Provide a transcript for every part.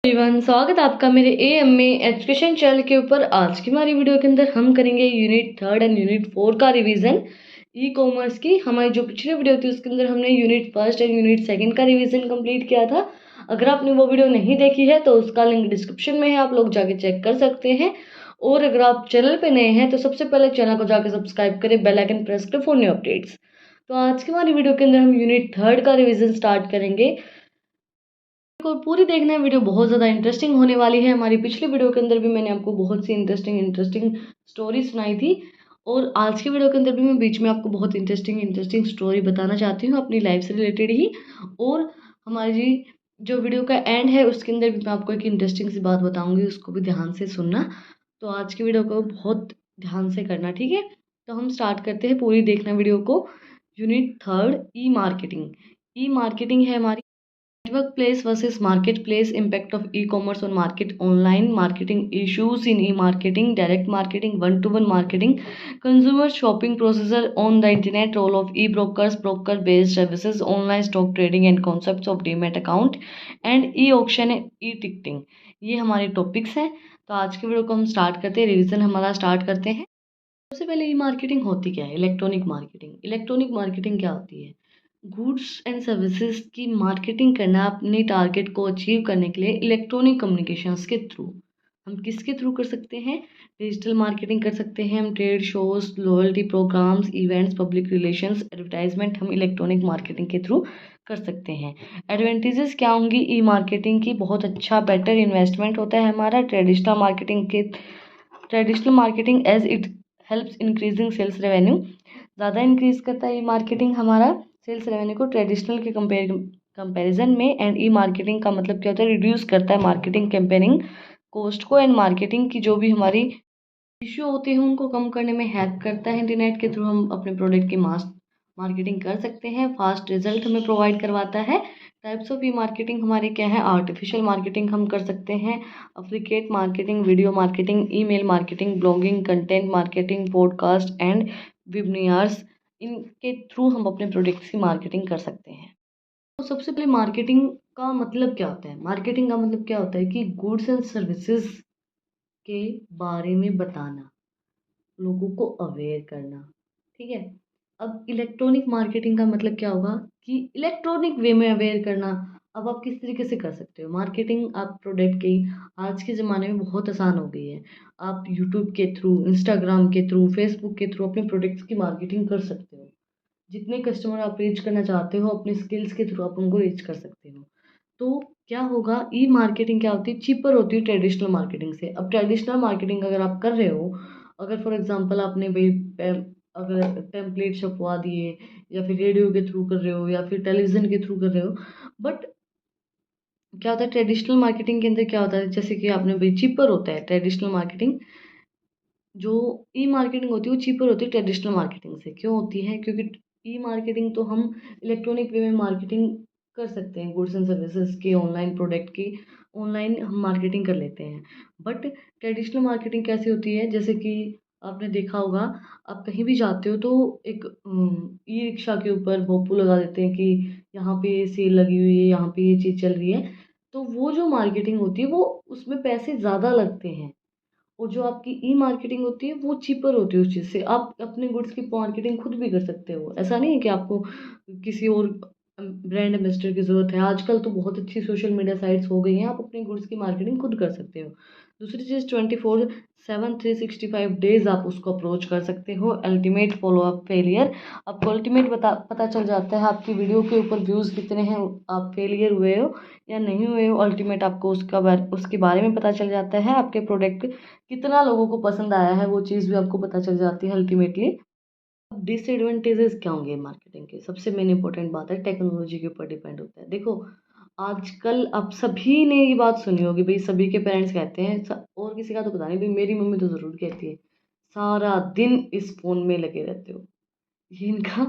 Everyone, स्वागत है आपका मेरे एएम में एजुकेशन चैनल के ऊपर। आज की हमारी वीडियो के अंदर हम करेंगे यूनिट 3 एंड यूनिट 4 का रिवीजन ई कॉमर्स की। हमारी जो पिछली वीडियो थी उसके अंदर हमने यूनिट 1 एंड यूनिट 2 का रिवीजन कंप्लीट किया था। अगर आपने वो वीडियो नहीं देखी है तो उसका लिंक डिस्क्रिप्शन में है, आप लोग जाके चेक कर सकते हैं। और अगर आप चैनल पे नए हैं तो सबसे पहले चैनल को जाकर सब्सक्राइब करें, बेल आइकन प्रेस करें फॉर न्यू अपडेट्स। तो आज की हमारी वीडियो के अंदर हम यूनिट 3 का रिवीजन स्टार्ट करेंगे। को पूरी देखना है, वीडियो बहुत ज़्यादा इंटरेस्टिंग होने वाली है। हमारी पिछली वीडियो के अंदर भी मैंने आपको बहुत सी इंटरेस्टिंग स्टोरी सुनाई थी, और आज की वीडियो के अंदर भी मैं बीच में आपको बहुत इंटरेस्टिंग स्टोरी बताना चाहती हूँ अपनी लाइफ से रिलेटेड ही। और हमारी जो वीडियो का एंड है उसके अंदर भी मैं आपको एक इंटरेस्टिंग सी बात बताऊंगी, उसको भी ध्यान से सुनना। तो आज की वीडियो को बहुत ध्यान से करना, ठीक है। तो हम स्टार्ट करते हैं, पूरी देखना वीडियो को। यूनिट 3 ई मार्केटिंग। ई मार्केटिंग है हमारी Marketplace versus marketplace, impact of e-commerce on market, online marketing, issues in e-marketing, direct marketing, one-to-one marketing, consumer shopping processor on the internet, role of e-brokers, broker-based services, online stock trading and concepts of demat account and e-auction and e-ticketing। ये हमारे topics हैं। तो आज के video को हम start करते हैं, रिवीजन हमारा स्टार्ट करते हैं। सबसे पहले ई मार्केटिंग होती क्या है? Electronic marketing. इलेक्ट्रॉनिक मार्केटिंग क्या होती है? गुड्स एंड सर्विसेज की मार्केटिंग करना अपने टारगेट को अचीव करने के लिए इलेक्ट्रॉनिक कम्युनिकेशंस के थ्रू। हम किसके थ्रू कर सकते हैं? डिजिटल मार्केटिंग कर सकते हैं हम, trade shows, loyalty programs, events, public relations, advertisement हम इलेक्ट्रॉनिक मार्केटिंग के थ्रू कर सकते हैं। एडवांटेजेस क्या होंगी ई मार्केटिंग की? बहुत अच्छा बेटर इन्वेस्टमेंट होता है हमारा traditional marketing as it helps increasing sales revenue. ज़्यादा इंक्रीज करता है ई मार्केटिंग हमारा सेल्स रेवेन्यू को ट्रेडिशनल के कंपैरिजन में। एंड ई मार्केटिंग का मतलब क्या होता है? रिड्यूस करता है मार्केटिंग कैंपेनिंग कॉस्ट को, एंड मार्केटिंग की जो भी हमारी इश्यू होते हैं उनको कम करने में हेल्प करता है। इंटरनेट के थ्रू हम अपने प्रोडक्ट की मास मार्केटिंग कर सकते हैं, फास्ट रिजल्ट हमें प्रोवाइड करवाता है। टाइप्स ऑफ ई मार्केटिंग हमारे क्या है? आर्टिफिशियल मार्केटिंग हम कर सकते हैं, affiliate marketing, video marketing, email marketing, blogging, content marketing, podcast and webinars. इनके थ्रू हम अपने प्रोडक्ट्स की मार्केटिंग कर सकते हैं। तो सबसे पहले मार्केटिंग का मतलब क्या होता है? मार्केटिंग का मतलब क्या होता है कि गुड्स एंड सर्विसेज के बारे में बताना, लोगों को अवेयर करना, ठीक है। अब इलेक्ट्रॉनिक मार्केटिंग का मतलब क्या होगा कि इलेक्ट्रॉनिक वे में अवेयर करना। अब आप किस तरीके से कर सकते हो मार्केटिंग? आप प्रोडक्ट की आज के ज़माने में बहुत आसान हो गई है। आप यूट्यूब के थ्रू, इंस्टाग्राम के थ्रू, फेसबुक के थ्रू अपने प्रोडक्ट्स की मार्केटिंग कर सकते हो। जितने कस्टमर आप रीच करना चाहते हो अपने स्किल्स के थ्रू आप उनको रीच कर सकते हो। तो क्या होगा, ई मार्केटिंग क्या होती है? चीपर होती है ट्रेडिशनल मार्केटिंग से। अब ट्रेडिशनल मार्केटिंग अगर आप कर रहे हो, अगर फॉर एग्जांपल आपने भाई अगर टेम्पलेट छपवा दिए, या फिर रेडियो के थ्रू कर रहे हो, या फिर टेलीविजन के थ्रू कर रहे हो, बट क्या होता है ट्रेडिशनल मार्केटिंग के अंदर क्या होता है, जैसे कि आपने भाई चीपर होता है ट्रेडिशनल मार्केटिंग। जो ई मार्केटिंग होती है वो चीपर होती है ट्रेडिशनल मार्केटिंग से। क्यों होती है? क्योंकि ई मार्केटिंग तो हम इलेक्ट्रॉनिक वे में मार्केटिंग कर सकते हैं, गुड्स एंड सर्विसेज की, ऑनलाइन प्रोडक्ट की ऑनलाइन हम मार्केटिंग कर लेते हैं। बट ट्रेडिशनल मार्केटिंग कैसी होती है? जैसे कि आपने देखा होगा, आप कहीं भी जाते हो तो एक ई रिक्शा के ऊपर भोपू लगा देते हैं कि यहाँ पे ये सेल लगी हुई है, यहाँ पे ये चीज़ चल रही है। तो वो जो मार्केटिंग होती है वो उसमें पैसे ज़्यादा लगते हैं, और जो आपकी ई मार्केटिंग होती है वो चीपर होती है। उस चीज़ से आप अपने गुड्स की मार्केटिंग खुद भी कर सकते हो। ऐसा नहीं है कि आपको किसी और ब्रांड एम्बेसडर की ज़रूरत है। आजकल तो बहुत अच्छी सोशल मीडिया साइट्स हो गई हैं, आप अपने गुड्स की मार्केटिंग खुद कर सकते हो। दूसरी चीज़ 24/7 365 डेज आप उसको अप्रोच कर सकते हो। अल्टीमेट फॉलोअप फेलियर, आपको अल्टीमेट पता चल जाता है आपकी वीडियो के ऊपर व्यूज़ कितने हैं, आप फेलियर हुए हो या नहीं हुए हो। अल्टीमेट आपको उसके बारे में पता चल जाता है, आपके प्रोडक्ट कितना लोगों को पसंद आया है वो चीज़ भी आपको पता चल जाती है अल्टीमेटली। अब डिसएडवांटेजेस क्या होंगे मार्केटिंग के? सबसे मेन इंपॉर्टेंट बात है टेक्नोलॉजी के ऊपर डिपेंड होता है। देखो, आजकल आप सभी ने ये बात सुनी होगी भाई, सभी के पेरेंट्स कहते हैं, और किसी का तो पता नहीं भाई, मेरी मम्मी तो ज़रूर कहती है, सारा दिन इस फ़ोन में लगे रहते हो। ये इनका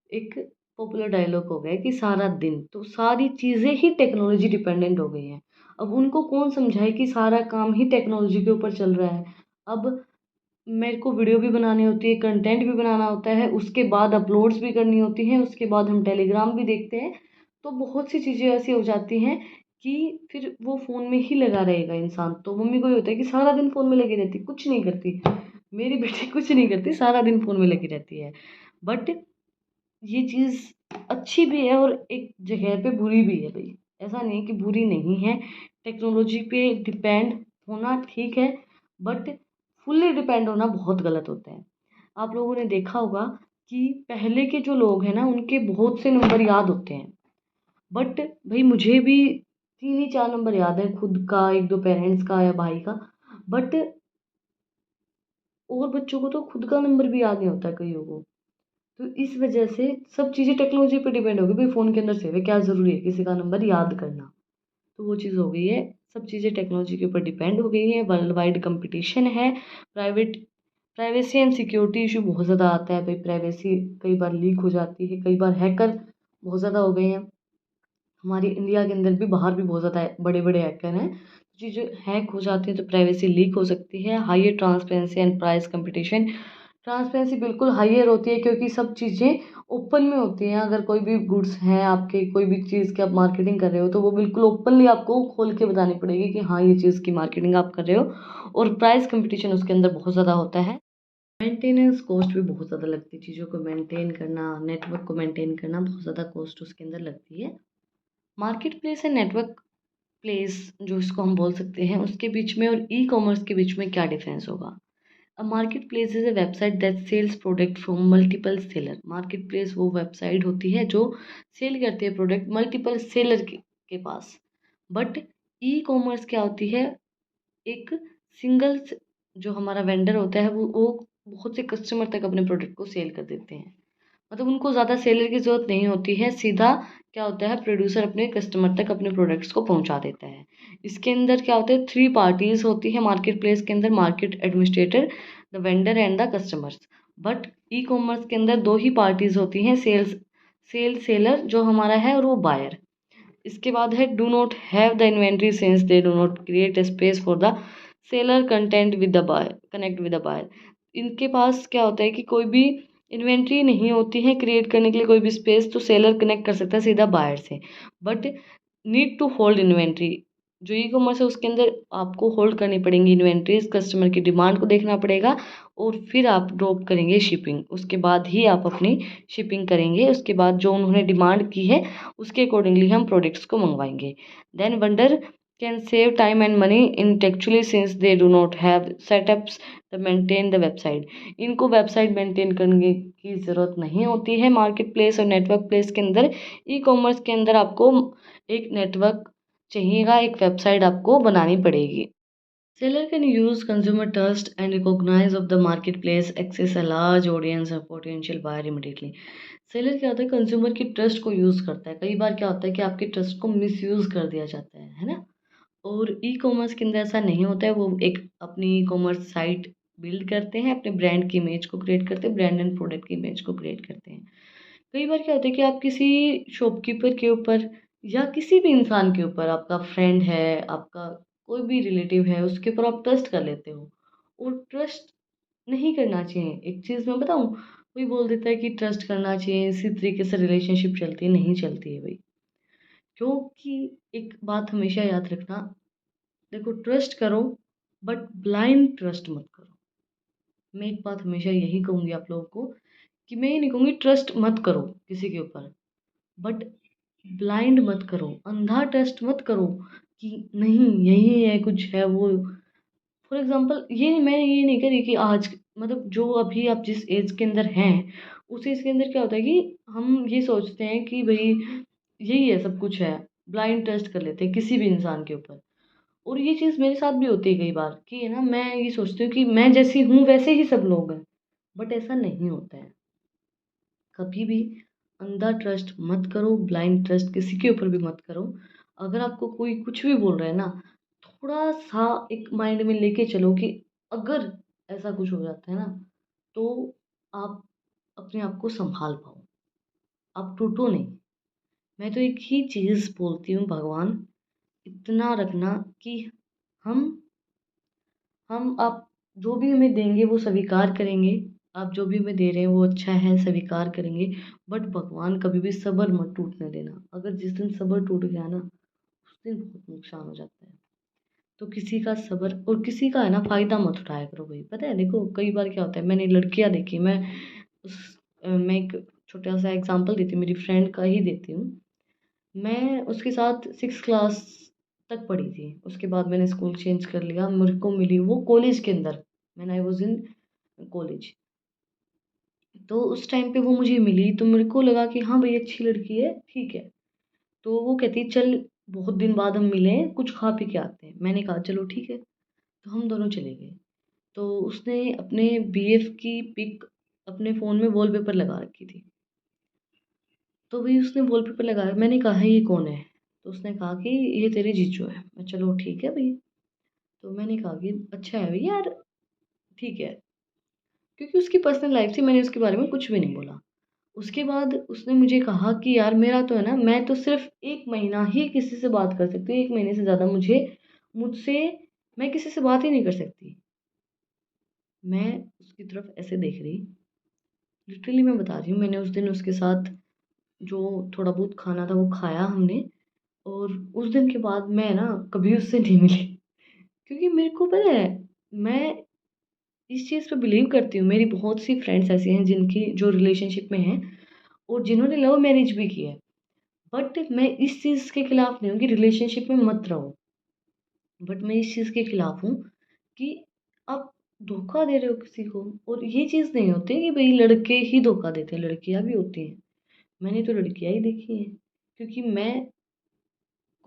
एक पॉपुलर डायलॉग हो गया है कि सारा दिन, तो सारी चीज़ें ही टेक्नोलॉजी डिपेंडेंट हो गई हैं। अब उनको कौन समझाए कि सारा काम ही टेक्नोलॉजी के ऊपर चल रहा है। अब मेरे को वीडियो भी बनानी होती है, कंटेंट भी बनाना होता है, उसके बाद अपलोड्स भी करनी होती हैं, उसके बाद हम टेलीग्राम भी देखते हैं। तो बहुत सी चीज़ें ऐसी हो जाती हैं कि फिर वो फ़ोन में ही लगा रहेगा इंसान। तो मम्मी को ये होता है कि सारा दिन फ़ोन में लगी रहती, कुछ नहीं करती। मेरी बेटी कुछ नहीं करती, सारा दिन फ़ोन में लगी रहती है। बट ये चीज़ अच्छी भी है और एक जगह पे बुरी भी है भाई। ऐसा नहीं है कि बुरी नहीं है। टेक्नोलॉजी पे डिपेंड होना ठीक है, बट फुल्ली डिपेंड होना बहुत गलत होता है। आप लोगों ने देखा होगा कि पहले के जो लोग हैं ना, उनके बहुत से नंबर याद होते हैं। बट भाई मुझे भी 3 ही 4 नंबर याद है, खुद का, 1-2 पेरेंट्स का या भाई का। बट और बच्चों को तो खुद का नंबर भी याद नहीं होता है कईयों को। तो इस वजह से सब चीज़ें टेक्नोलॉजी पे डिपेंड हो गई भाई, फ़ोन के अंदर सेव है, क्या ज़रूरी है किसी का नंबर याद करना। तो वो चीज़ हो गई है। सब चीज़ें टेक्नोलॉजी के ऊपर डिपेंड हो गई हैं। वर्ल्ड वाइड कंपटीशन है। Private privacy and security issue बहुत ज़्यादा आता है भाई। प्राइवेसी कई बार लीक हो जाती है, कई बार हैकर बहुत ज़्यादा हो गए हैं। हमारे इंडिया के अंदर भी, बाहर भी बहुत ज़्यादा बड़े बड़े हैकर हैं। चीज़ें हैक हो जाती हैं तो प्राइवेसी लीक हो सकती है। Higher transparency and price competition. Transparency बिल्कुल हायर होती है क्योंकि सब चीज़ें ओपन में होती हैं। अगर कोई भी गुड्स हैं आपके, कोई भी चीज़ की आप मार्केटिंग कर रहे हो, तो वो बिल्कुल ओपनली आपको खोल के बतानी पड़ेगी कि हाँ, ये चीज़ की मार्केटिंग आप कर रहे हो। और प्राइस कंपटीशन उसके अंदर बहुत ज़्यादा होता है। मेंटेनेंस कॉस्ट भी बहुत ज़्यादा लगती है। चीज़ों को मेंटेन करना, नेटवर्क को मेंटेन करना, बहुत ज़्यादा कॉस्ट उसके अंदर लगती है। Market place and network place जो इसको हम बोल सकते हैं, उसके बीच में और ई कॉमर्स के बीच में क्या डिफरेंस होगा? A market place is a website that sells product from multiple seller. Market place वो वेबसाइट होती है जो सेल करती है प्रोडक्ट मल्टीपल सेलर के पास। बट ई कॉमर्स क्या होती है? एक सिंगल जो हमारा वेंडर होता है, वो बहुत से कस्टमर तक अपने प्रोडक्ट को सेल कर देते हैं। मतलब उनको ज़्यादा सेलर की ज़रूरत नहीं होती है। सीधा क्या होता है, प्रोड्यूसर अपने कस्टमर तक अपने प्रोडक्ट्स को पहुंचा देता है। इसके अंदर क्या होता है, 3 पार्टीज़ होती है मार्केट प्लेस के अंदर, market administrator, the vendor and the customers. But E commerce के अंदर 2 ही पार्टीज़ होती हैं, सेलर जो हमारा है और वो बायर। इसके बाद है do not have the inventory since they do not create space for the seller content with the buyer connect with the buyer. इनके पास क्या होता है कि कोई भी इन्वेंट्री नहीं होती है क्रिएट करने के लिए कोई भी स्पेस, तो सेलर कनेक्ट कर सकता है सीधा बायर से। But need to hold inventory. जो ई कॉमर्स है उसके अंदर आपको होल्ड करनी पड़ेंगी इन्वेंट्रीज, कस्टमर की डिमांड को देखना पड़ेगा और फिर आप ड्रॉप करेंगे शिपिंग। उसके बाद ही आप अपनी शिपिंग करेंगे। उसके बाद जो उन्होंने डिमांड की है उसके अकॉर्डिंगली हम प्रोडक्ट्स को मंगवाएंगे। Then vendor can save time and money in textually since they do not have setups the maintain the website. इनको वेबसाइट मेंटेन करने की ज़रूरत नहीं होती है। मार्केट प्लेस और नेटवर्क प्लेस के अंदर, ई कॉमर्स के अंदर आपको एक नेटवर्क चाहिएगा, एक वेबसाइट आपको बनानी पड़ेगी। Seller can use consumer trust and recognize of the marketplace, access a large audience or potential buyer immediately. Seller क्या होता है, कंज्यूमर की ट्रस्ट को यूज़ करता है। कई बार क्या होता है कि आपकी ट्रस्ट को मिसयूज़ कर दिया जाता है ना? और ई कॉमर्स के अंदर ऐसा नहीं होता है। वो एक अपनी ई कॉमर्स साइट बिल्ड करते हैं, अपने ब्रांड की इमेज को क्रिएट करते हैं, ब्रांड एंड प्रोडक्ट की इमेज को क्रिएट करते हैं। कई बार क्या होता है कि आप किसी शॉपकीपर के ऊपर या किसी भी इंसान के ऊपर, आपका फ्रेंड है, आपका कोई भी रिलेटिव है, उसके ऊपर आप ट्रस्ट कर लेते हो। और ट्रस्ट नहीं करना चाहिए। एक चीज़ मैं बताऊँ, कोई बोल देता है कि ट्रस्ट करना चाहिए, इसी तरीके से रिलेशनशिप चलती है, नहीं चलती है भाई। क्योंकि एक बात हमेशा याद रखना, देखो ट्रस्ट करो बट ब्लाइंड ट्रस्ट मत करो। मैं एक बात हमेशा यही कहूँगी आप लोगों को कि मैं ये नहीं कहूँगी ट्रस्ट मत करो किसी के ऊपर, बट ब्लाइंड मत करो, अंधा ट्रस्ट मत करो कि नहीं यही है, कुछ है वो। फॉर एग्जांपल, ये मैं ये नहीं कह रही कि आज मतलब जो अभी आप जिस एज के अंदर हैं, उस एज के अंदर क्या होता है कि हम ये सोचते हैं कि भाई यही है, सब कुछ है, ब्लाइंड ट्रस्ट कर लेते हैं किसी भी इंसान के ऊपर। और ये चीज़ मेरे साथ भी होती है कई बार कि है ना, मैं ये सोचती हूँ कि मैं जैसी हूँ वैसे ही सब लोग हैं। बट ऐसा नहीं होता है। कभी भी अंधा ट्रस्ट मत करो, ब्लाइंड ट्रस्ट किसी के ऊपर भी मत करो। अगर आपको कोई कुछ भी बोल रहा है ना, थोड़ा सा एक माइंड में लेके चलो कि अगर ऐसा कुछ हो जाता है ना, तो आप अपने आप को संभाल पाओ, आप टूटो नहीं। मैं तो एक ही चीज़ बोलती हूँ, भगवान इतना रखना कि हम आप जो भी हमें देंगे वो स्वीकार करेंगे। आप जो भी हमें दे रहे हैं वो अच्छा है, स्वीकार करेंगे। बट भगवान कभी भी सब्र मत टूटने देना। अगर जिस दिन सब्र टूट गया ना, उस दिन बहुत नुकसान हो जाता है। तो किसी का सब्र और किसी का है ना फ़ायदा मत उठाया करो भाई। पता है देखो कई बार क्या होता है, मैंने लड़कियाँ देखी, उस मैं एक छोटा सा एग्जांपल देती हूँ, मेरी फ्रेंड का ही देती हूँ। मैं उसके साथ 6 क्लास तक पढ़ी थी, उसके बाद मैंने स्कूल चेंज कर लिया, मेरे को मिली वो कॉलेज के अंदर, when I was in college. तो उस टाइम पे वो मुझे मिली तो मेरे को लगा कि हाँ भाई अच्छी लड़की है, ठीक है। तो वो कहती चल बहुत दिन बाद हम मिले हैं, कुछ खा पी के आते हैं। मैंने कहा चलो ठीक है। तो हम दोनों चले गए। तो उसने अपने बीएफ की पिक अपने फ़ोन में वॉलपेपर लगा रखी थी। तो भाई उसने वॉलपेपर लगाया, मैंने कहा ये कौन है? तो उसने कहा कि ये तेरे जीजू हैं। मैं चलो ठीक है भई। तो मैंने कहा कि अच्छा है भई यार, ठीक है। क्योंकि उसकी पर्सनल लाइफ़ थी, मैंने उसके बारे में कुछ भी नहीं बोला। उसके बाद उसने मुझे कहा कि यार मेरा तो है ना, मैं तो सिर्फ़ 1 महीना ही किसी से बात कर सकती हूँ, 1 महीने से ज़्यादा मुझसे मैं किसी से बात ही नहीं कर सकती। मैं उसकी तरफ ऐसे देख रही, लिटरली मैं बता रही हूँ, मैंने उस दिन उसके साथ जो थोड़ा बहुत खाना था वो खाया हमने, और उस दिन के बाद मैं ना कभी उससे नहीं मिली। क्योंकि मेरे को पता है, मैं इस चीज़ पे बिलीव करती हूँ, मेरी बहुत सी फ्रेंड्स ऐसी हैं जिनकी जो रिलेशनशिप में हैं और जिन्होंने लव मैरिज भी की है। बट मैं इस चीज़ के खिलाफ नहीं हूँ कि रिलेशनशिप में मत रहो। बट मैं इस चीज़ के खिलाफ हूँ कि आप धोखा दे रहे हो किसी को, और ये चीज़ नहीं होती कि भई लड़के ही धोखा देते हैं, लड़कियाँ भी होती हैं। मैंने तो लड़कियाँ ही देखी हैं, क्योंकि मैं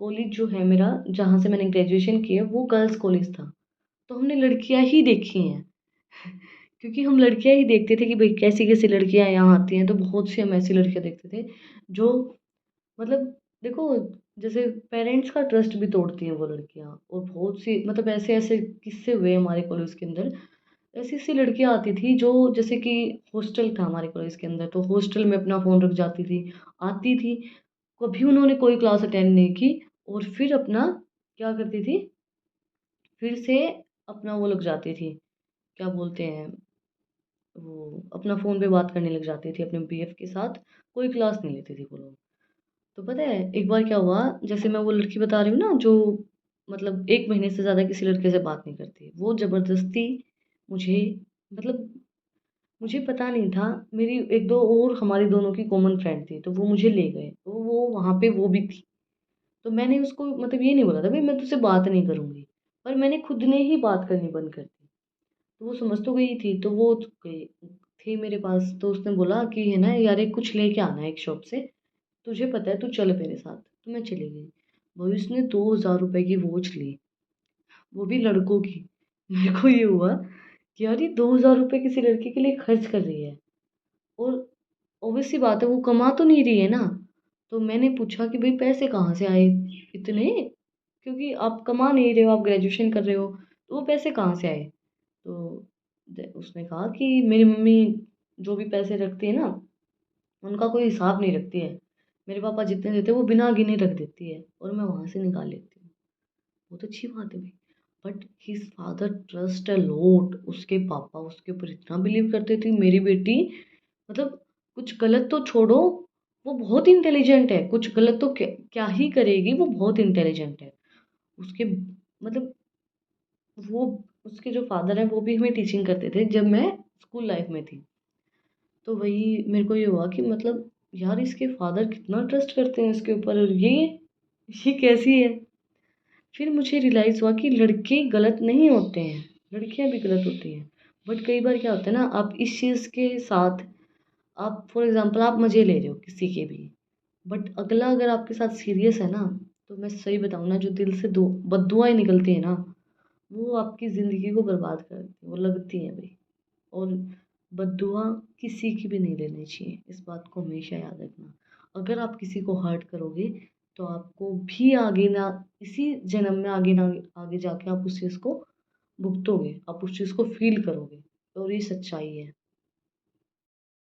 कॉलेज जो है मेरा, जहाँ से मैंने ग्रेजुएशन की है, वो गर्ल्स कॉलेज था। तो हमने लड़कियाँ ही देखी हैं। क्योंकि हम लड़कियाँ ही देखते थे कि भई कैसी-कैसी लड़कियाँ यहाँ आती हैं, तो बहुत सी हम ऐसी लड़कियाँ देखते थे, जो मतलब देखो, जैसे पेरेंट्स का ट्रस्ट भी तोड़ती हैं वो लड़कियाँ, और बहुत सी मतलब ऐसे-ऐसे किस्से हुए हमारे कॉलेज के अंदर। ऐसी-ऐसी लड़कियाँ आती थी जो, जैसे कि हॉस्टल था हमारे कॉलेज के अंदर, तो हॉस्टल में अपना फ़ोन रख जाती थी, आती थी, कभी उन्होंने कोई क्लास अटेंड नहीं की, और फिर अपना क्या करती थी, फिर से अपना वो लग जाती थी, क्या बोलते हैं, वो अपना फ़ोन पे बात करने लग जाती थी अपने बीएफ के साथ, कोई क्लास नहीं लेती थी वो लोग। तो पता है एक बार क्या हुआ, जैसे मैं वो लड़की बता रही हूँ ना जो मतलब 1 महीने से ज़्यादा किसी लड़के से बात नहीं करती, वो ज़बरदस्ती मुझे, मतलब मुझे पता नहीं था, मेरी 1-2 और हमारी दोनों की कॉमन फ्रेंड थी, तो वो मुझे ले गए, तो वो वहाँ पे वो भी थी। तो मैंने उसको मतलब ये नहीं बोला था भई मैं तुझसे बात नहीं करूँगी, पर मैंने खुद ने ही बात करनी बंद कर दी। तो वो समझ तो गई थी, तो वो गई थी मेरे पास, तो उसने बोला कि है ना यार एक कुछ लेके आना है एक शॉप से, तुझे पता है तू चल मेरे साथ। तो मैं चली गई। भाई उसने 2000 रुपए की वॉच ली, वो भी लड़कों की। मेरे को ये हुआ कि यार ये 2000 रुपए किसी लड़के के लिए खर्च कर रही है, और ऑब्वियस सी बात है वो कमा तो नहीं रही है ना। तो मैंने पूछा कि भाई पैसे कहाँ से आए इतने? क्योंकि आप कमा नहीं रहे हो, आप ग्रेजुएशन कर रहे हो, तो वो पैसे कहाँ से आए? तो उसने कहा कि मेरी मम्मी जो भी पैसे रखती है ना, उनका कोई हिसाब नहीं रखती है। मेरे पापा जितने देते हैं वो बिना गिने रख देती है, और मैं वहाँ से निकाल लेती हूँ। बहुत अच्छी बात है भाई। But his father trust a lot, उसके पापा उसके ऊपर इतना बिलीव करते थे, मेरी बेटी मतलब कुछ गलत तो छोड़ो, वो बहुत इंटेलिजेंट है, कुछ गलत तो क्या क्या ही करेगी, वो बहुत इंटेलिजेंट है। उसके मतलब वो उसके जो फादर हैं वो भी हमें टीचिंग करते थे जब मैं स्कूल लाइफ में थी। तो वही मेरे को ये हुआ कि मतलब यार इसके फादर कितना ट्रस्ट करते हैं इसके ऊपर, और ये कैसी है? फिर मुझे रियलाइज़ हुआ कि लड़के गलत नहीं होते हैं, लड़कियाँ भी गलत होती हैं। बट कई बार क्या होता है ना, आप इस चीज़ के साथ, आप फॉर एग्ज़ाम्पल आप मज़े ले रहे हो किसी के भी, बट अगला अगर आपके साथ सीरियस है ना, तो मैं सही बताऊँ ना, जो दिल से दो बददुआएँ निकलती हैं ना, वो आपकी ज़िंदगी को बर्बाद कर देती हैं, वो लगती हैं भई। और बददुआ किसी की भी नहीं लेनी चाहिए, इस बात को हमेशा याद रखना। अगर आप किसी को हर्ट करोगे, तो आपको भी आगे ना, इसी जन्म में आगे ना, आगे जाके आप उस चीज़ को भुगतोगे, आप उस चीज़ को फ़ील करोगे, और ये सच्चाई है।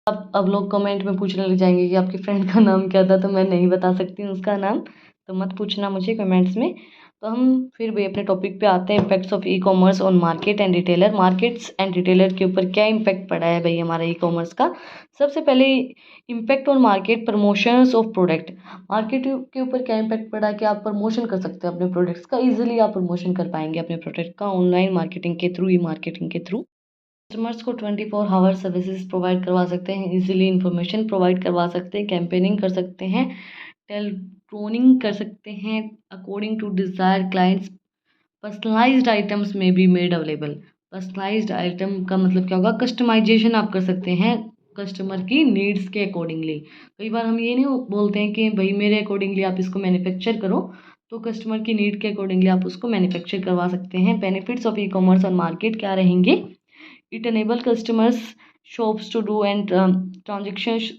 अब लोग कमेंट में पूछने लग जाएँगे कि आपकी फ्रेंड का नाम क्या था? तो मैं नहीं बता सकती हूँ उसका नाम, तो मत पूछना मुझे कमेंट्स में। तो हम फिर भी अपने टॉपिक पे आते हैं, impacts of e commerce on market and retailer. Markets and retailer के ऊपर क्या इम्पैक्ट पड़ा है भाई हमारा ई कॉमर्स का। सबसे पहले impact on market, promotions of product. Market के ऊपर क्या इम्पैक्ट पड़ा कि आप प्रमोशन कर सकते हैं अपने प्रोडक्ट्स का, इजीली आप प्रमोशन कर पाएंगे अपने प्रोडक्ट का ऑनलाइन मार्केटिंग के थ्रू, ई मार्केटिंग के थ्रू। कस्टमर्स को 24 आवर सर्विसेज प्रोवाइड करवा सकते हैं, इजीली इंफॉर्मेशन प्रोवाइड करवा सकते हैं, कैंपेनिंग कर सकते हैं, टेलीट्रोनिंग कर सकते हैं according to desire clients. Personalised items में be made available. Personalised item का मतलब क्या होगा, कस्टमाइजेशन आप कर सकते हैं कस्टमर की नीड्स के अकॉर्डिंगली। कई बार हम ये नहीं बोलते हैं कि भाई मेरे अकॉर्डिंगली आप इसको मैन्युफैक्चर करो, तो कस्टमर की नीड के अकॉर्डिंगली आप उसको मैन्युफैक्चर करवा सकते हैं। Benefits of e commerce on market क्या रहेंगे। It enable customers shops to do and transactions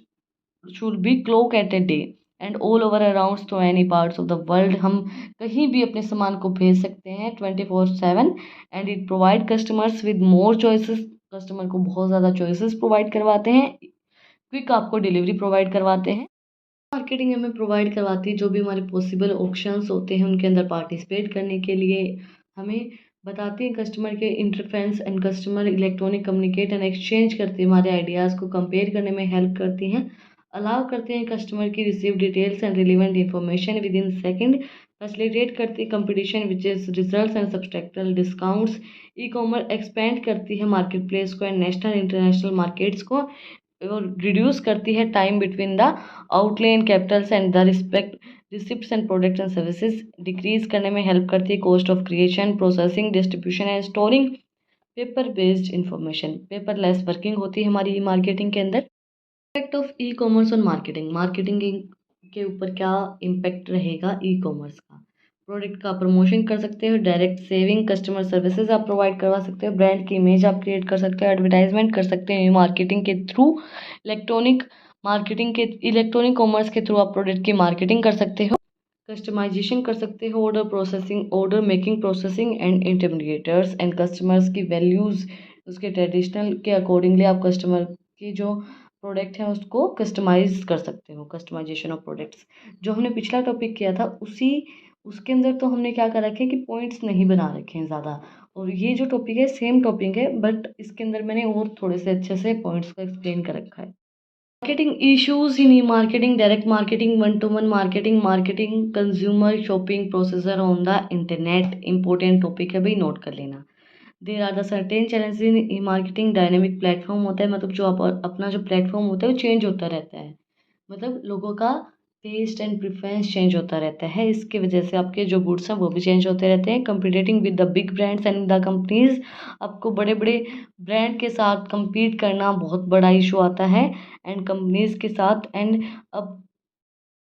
should be clock at a day and all over around to any parts of the world। हम कहीं भी अपने सामान को भेज सकते हैं 24/7 and it provide customers with more choices. Customer को बहुत ज़्यादा चॉइसेस प्रोवाइड करवाते हैं, क्विक आपको डिलीवरी प्रोवाइड करवाते हैं। मार्केटिंग हमें प्रोवाइड करवाती है जो भी हमारे पॉसिबल ऑप्शंस होते हैं उनके अंदर पार्टिसिपेट करने के लिए। हमें बताती हैं कस्टमर के interference and customer electronic communicate and exchange करती है, हमारे आइडियाज़ को कंपेयर करने में हेल्प करती हैं। अलाउ करते हैं कस्टमर की receive details and relevant information with in second. Facilitate करती है competition which is results and substantial discounts. E commerce expand करती है मार्केट प्लेस को एंड नेशनल इंटरनेशनल मार्केट्स को, और रिड्यूस करती है time between the outlay and capitals and the respect receipts and products and services. Decrease करने में help करती है cost of creation, processing, distribution and storing paper based information. Paperless working होती है हमारी ई मार्केटिंग के अंदर। Impact of e commerce on marketing. Marketing के ऊपर क्या इम्पैक्ट रहेगा ई कॉमर्स का। प्रोडक्ट का प्रमोशन कर सकते हो, डायरेक्ट सेविंग, कस्टमर सर्विसेज आप प्रोवाइड करवा सकते हो, ब्रांड की इमेज आप क्रिएट कर सकते हो, एडवर्टाइजमेंट कर सकते हैं मार्केटिंग के थ्रू। इलेक्ट्रॉनिक मार्केटिंग के इलेक्ट्रॉनिक कॉमर्स के थ्रू आप प्रोडक्ट की मार्केटिंग कर सकते हो, कस्टमाइजेशन कर सकते हो, order processing, order making processing and intermediators and customers की वैल्यूज़ उसके ट्रेडिशनल के अकॉर्डिंगली आप कस्टमर की जो प्रोडक्ट है उसको कस्टमाइज कर सकते हो। कस्टमाइजेशन ऑफ प्रोडक्ट्स जो हमने पिछला टॉपिक किया था उसी उसके अंदर तो हमने क्या कर रखे हैं कि पॉइंट्स नहीं बना रखे हैं ज़्यादा, और ये जो टॉपिक है सेम टॉपिक है बट इसके अंदर मैंने और थोड़े से अच्छे से पॉइंट्स को एक्सप्लेन कर रखा है। Marketing issues in e marketing, direct marketing, one to one marketing, marketing consumer shopping processor on the internet. Important topic है भाई, नोट कर लेना। There are the certain challenges in e marketing. Dynamic platform होता है, मतलब जो अपना जो प्लेटफॉर्म होता है वो चेंज होता रहता है, मतलब लोगों का टेस्ट एंड प्रेफरेंस चेंज होता रहता है, इसकी वजह से आपके जो गुड्स हैं वो भी चेंज होते रहते हैं। Competing with the big brands and the companies. आपको बड़े बड़े ब्रांड के साथ compete करना बहुत बड़ा इशू आता है एंड कंपनीज के साथ। एंड अब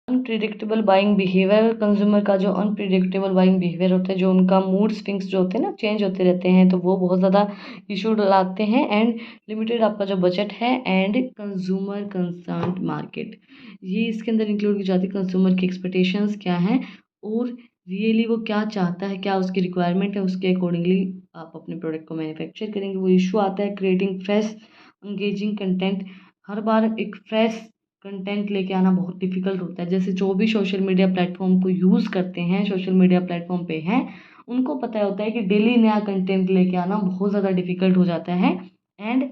अनप्रिडिक्टेबल बाइंग बिहेवियर, कंज्यूमर का जो अनप्रिडिक्टेबल बाइंग बिहेवियर होता है, जो उनका मूड स्विंग्स जो होते हैं ना चेंज होते रहते हैं, तो वो बहुत ज़्यादा इशू लाते हैं। एंड लिमिटेड आपका जो बजट है एंड कंज्यूमर कंसर्न मार्केट, ये इसके अंदर इंक्लूड की जाती है। कंज्यूमर की एक्सपेक्टेशंस क्या हैं और रियली वो क्या चाहता है, क्या उसकी रिक्वायरमेंट है, उसके अकॉर्डिंगली आप अपने प्रोडक्ट को मैन्युफैक्चर करेंगे। वो इशू आता है क्रिएटिंग फ्रेश इंगेजिंग कंटेंट। हर बार एक फ्रेश कंटेंट लेके आना बहुत डिफिकल्ट होता है। जैसे जो भी सोशल मीडिया प्लेटफॉर्म को यूज़ करते हैं, सोशल मीडिया प्लेटफॉर्म पे हैं, उनको पता होता है कि डेली नया कंटेंट लेके आना बहुत ज़्यादा डिफिकल्ट हो जाता है। And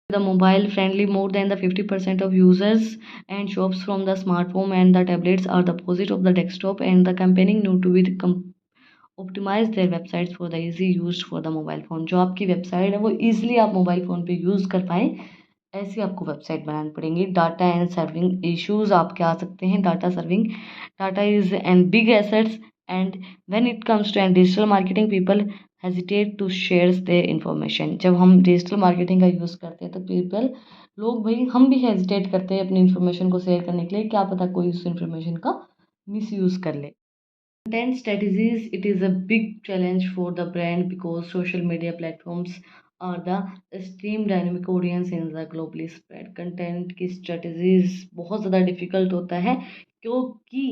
the mobile friendly, more than the 50% of users and shops from the smartphone and the tablets are the opposite of the desktop and the campaigning need to be optimize their websites for the easy used for the mobile phone। जो आपकी website है वो easily आप mobile phone पे use कर पाएँ, ऐसी आपको वेबसाइट बनानी पड़ेंगी। डाटा एंड सर्विंग इश्यूज आपके आ सकते हैं। Data serving, data is and big assets and when it comes to and digital marketing people hesitate to share their information. जब हम डिजिटल मार्केटिंग का यूज़ करते हैं तो पीपल लोग भाई हम भी हेजिटेट करते हैं अपनी इन्फॉर्मेशन को शेयर करने के लिए, क्या पता कोई उस इन्फॉर्मेशन का मिस यूज़ कर ले। Content strategies, it is a big challenge for the brand because social media platforms are the extreme dynamic audience in the globally spread content की strategies बहुत ज़्यादा difficult होता है, क्योंकि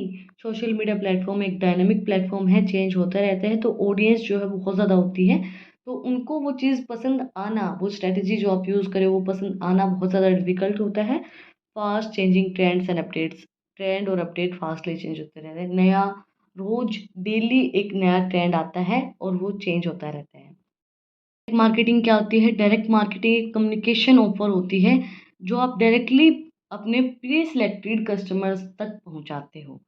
सोशल मीडिया प्लेटफॉर्म एक dynamic platform है, change होता रहता है, तो ऑडियंस जो है बहुत ज़्यादा होती है, तो उनको वो चीज़ पसंद आना, वो स्ट्रेटजी जो आप यूज़ करें वो पसंद आना बहुत ज़्यादा डिफिकल्ट होता है। Fast changing trends and updates, trend और अपडेट फास्टली चेंज होते रहते हैं। नया रोज डेली एक नया ट्रेंड आता है और वो चेंज होता रहता है। मार्केटिंग क्या होती है? डायरेक्ट मार्केटिंग एक कम्युनिकेशन ऑफर होती है जो आप डायरेक्टली अपने प्री सिलेक्टेड कस्टमर्स तक पहुंचाते हो।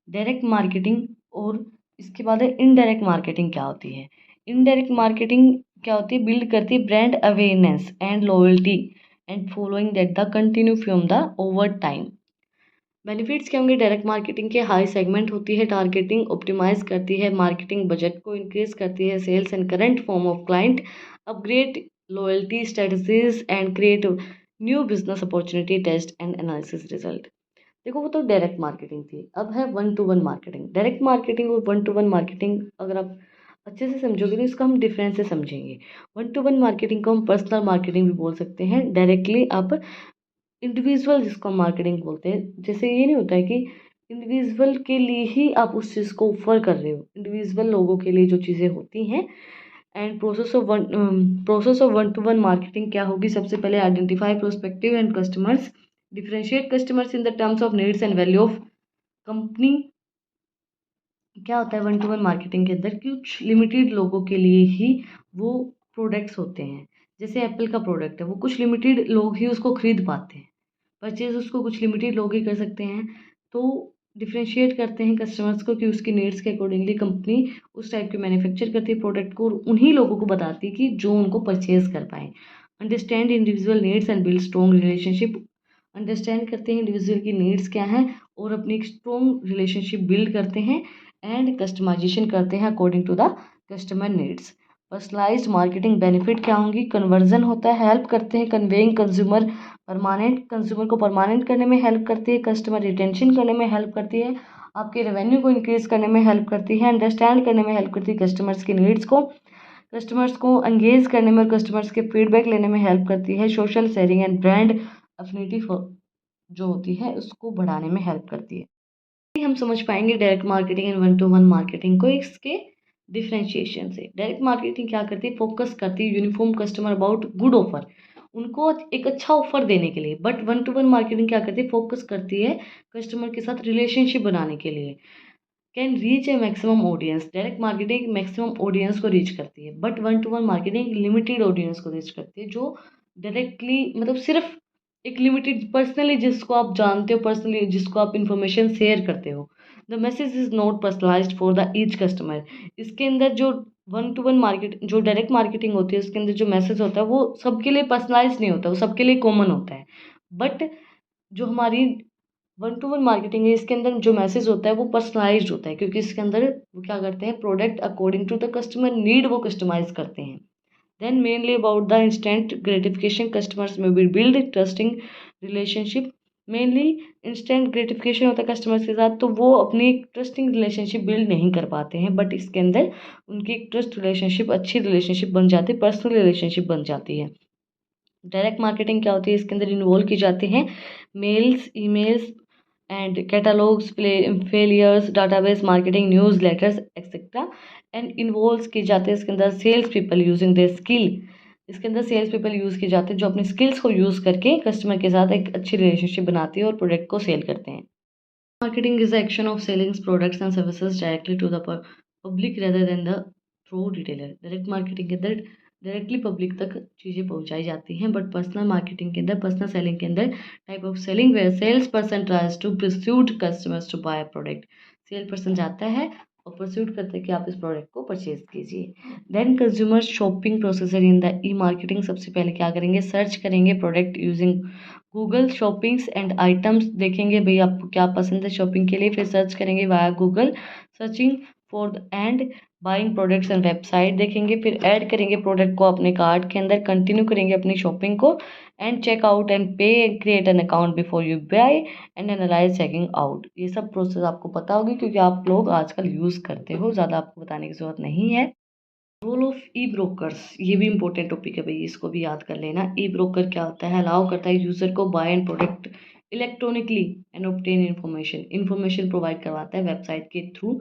डायरेक्ट मार्केटिंग और इसके बाद है इनडायरेक्ट मार्केटिंग क्या होती है? इनडायरेक्ट मार्केटिंग क्या होती है? बिल्ड करती है brand awareness and loyalty and following that the continue from the over time. Benefits क्या होंगे डायरेक्ट मार्केटिंग के? हाई सेगमेंट होती है, टारगेटिंग ऑप्टिमाइज करती है, मार्केटिंग बजट को इंक्रीज करती है, sales and current form of client, upgrade loyalty strategies and create new business opportunity, test and analysis result. देखो वो तो डायरेक्ट मार्केटिंग थी। अब है one to one marketing. Direct marketing और वन टू वन मार्केटिंग अगर आप अच्छे से समझोगे तो इसका हम डिफरेंस से समझेंगे। वन टू वन मार्केटिंग को हम पर्सनल मार्केटिंग भी बोल सकते हैं। डायरेक्टली आप इंडिविजुअल जिसको हम मार्केटिंग बोलते हैं, जैसे ये नहीं होता है कि इंडिविजुअल के लिए ही आप उस चीज़ को ऑफर कर रहे हो, इंडिविजुअल लोगों के लिए जो चीज़ें होती हैं। And process of one to one marketing क्या होगी? सबसे पहले identify prospective and customers, differentiate customers in the terms of needs and value of company. क्या होता है वन टू वन मार्केटिंग के अंदर? कुछ लिमिटेड लोगों के लिए ही वो प्रोडक्ट्स होते हैं। जैसे एप्पल का प्रोडक्ट है, वो कुछ लिमिटेड लोग ही उसको खरीद पाते हैं, परचेज उसको कुछ लिमिटेड लोग ही कर सकते हैं। तो डिफ्रेंशिएट करते हैं कस्टमर्स को कि उसकी नीड्स के अकॉर्डिंगली कंपनी उस टाइप के मैन्युफैक्चर करती है प्रोडक्ट को और उन्हीं लोगों को बताती है कि जो उनको परचेज कर पाए। Understand individual needs and build strong relationship. Understand करते हैं इंडिविजुअल की नीड्स क्या हैं और अपनी एक स्ट्रॉन्ग रिलेशनशिप बिल्ड करते हैं एंड कस्टमाइजेशन करते हैं according to the customer needs. Personalized marketing benefit क्या होंगी? कन्वर्जन होता है, हेल्प करते हैं कन्वेइंग कंज्यूमर, परमानेंट कंज्यूमर को परमानेंट करने में हेल्प करती है, कस्टमर रिटेंशन करने में हेल्प करती है, आपके रेवेन्यू को इंक्रीज करने में हेल्प करती है, अंडरस्टैंड करने में हेल्प करती है कस्टमर्स की नीड्स को, कस्टमर्स को एंगेज करने में और कस्टमर्स के फीडबैक लेने में हेल्प करती है, social sharing and brand affinity जो होती है उसको बढ़ाने में हेल्प करती है। हम समझ पाएंगे direct marketing and one to one marketing को इसके डिफ्रेंशिएशन से। डायरेक्ट मार्केटिंग क्या करती है? फोकस करती है uniform customer about good offer, उनको एक अच्छा ऑफर देने के लिए। But one to one marketing क्या करती है? फोकस करती है कस्टमर के साथ रिलेशनशिप बनाने के लिए। Can reach a maximum audience. Direct marketing maximum audience को रीच करती है, but one to one marketing limited audience को रीच करती है, जो डायरेक्टली मतलब सिर्फ एक लिमिटेड पर्सनली जिसको आप जानते हो, पर्सनली जिसको आप इंफॉर्मेशन शेयर करते हो। The message is not personalised for the each customer. इसके अंदर जो वन टू वन मार्केट जो डायरेक्ट मार्केटिंग होती है उसके अंदर जो मैसेज होता है वो सबके लिए पर्सनलाइज नहीं होता, वो सबके लिए कॉमन होता है। बट जो हमारी वन टू वन मार्केटिंग है इसके अंदर जो मैसेज होता है वो पर्सनलाइज्ड होता है, क्योंकि इसके अंदर वो क्या करते हैं? Product according to the customer need वो कस्टमाइज करते हैं। Then mainly about the instant gratification, customers में be build trusting relationship. Mainly instant gratification होता है कस्टमर्स के साथ, तो वो अपनी ट्रस्टिंग रिलेशनशिप बिल्ड नहीं कर पाते हैं, बट इसके अंदर उनकी एक ट्रस्ट रिलेशनशिप, अच्छी रिलेशनशिप बन जाती है, पर्सनल रिलेशनशिप बन जाती है। डायरेक्ट मार्केटिंग क्या होती है? इसके अंदर इन्वॉल्व की जाती हैं mails, emails and catalogs, failures, database marketing, newsletters etcetera. And involve की जाते हैं इसके अंदर sales people using their skill. इसके अंदर सेल्स पीपल यूज़ किए जाते हैं जो अपनी स्किल्स को यूज़ करके कस्टमर के साथ एक अच्छी रिलेशनशिप बनाती है और प्रोडक्ट को सेल करते हैं। Marketing is the action of selling products and services directly to the public rather than the through retailer. Direct marketing के अंदर डायरेक्टली पब्लिक तक चीज़ें पहुंचाई जाती हैं, बट पर्सनल मार्केटिंग के अंदर, पर्सनल सेलिंग के अंदर type of selling where sales person tries to persuade customers to buy product. Sale person जाता है और परस्यूट करते हैं कि आप इस प्रोडक्ट को परचेज कीजिए। Then consumer shopping processor in the e marketing, सबसे पहले क्या करेंगे? सर्च करेंगे product using Google shoppings and items, देखेंगे भाई आपको क्या पसंद है शॉपिंग के लिए, फिर सर्च करेंगे via Google searching for and buying products and website देखेंगे, फिर ऐड करेंगे प्रोडक्ट को अपने कार्ट के अंदर, कंटिन्यू करेंगे अपनी शॉपिंग को and check out and pay, create an account before you buy and analyze checking out. ये सब प्रोसेस आपको पता होगी क्योंकि आप लोग आजकल यूज़ करते हो, ज़्यादा आपको बताने की ज़रूरत नहीं है। रोल ऑफ ई ब्रोकर्स, ये भी इंपॉर्टेंट टॉपिक है भाई, इसको भी याद कर लेना। ई ब्रोकर क्या होता है? अलाउ करता है यूज़र को buy and product electronically and obtain information, information provide करवाता है वेबसाइट के थ्रू।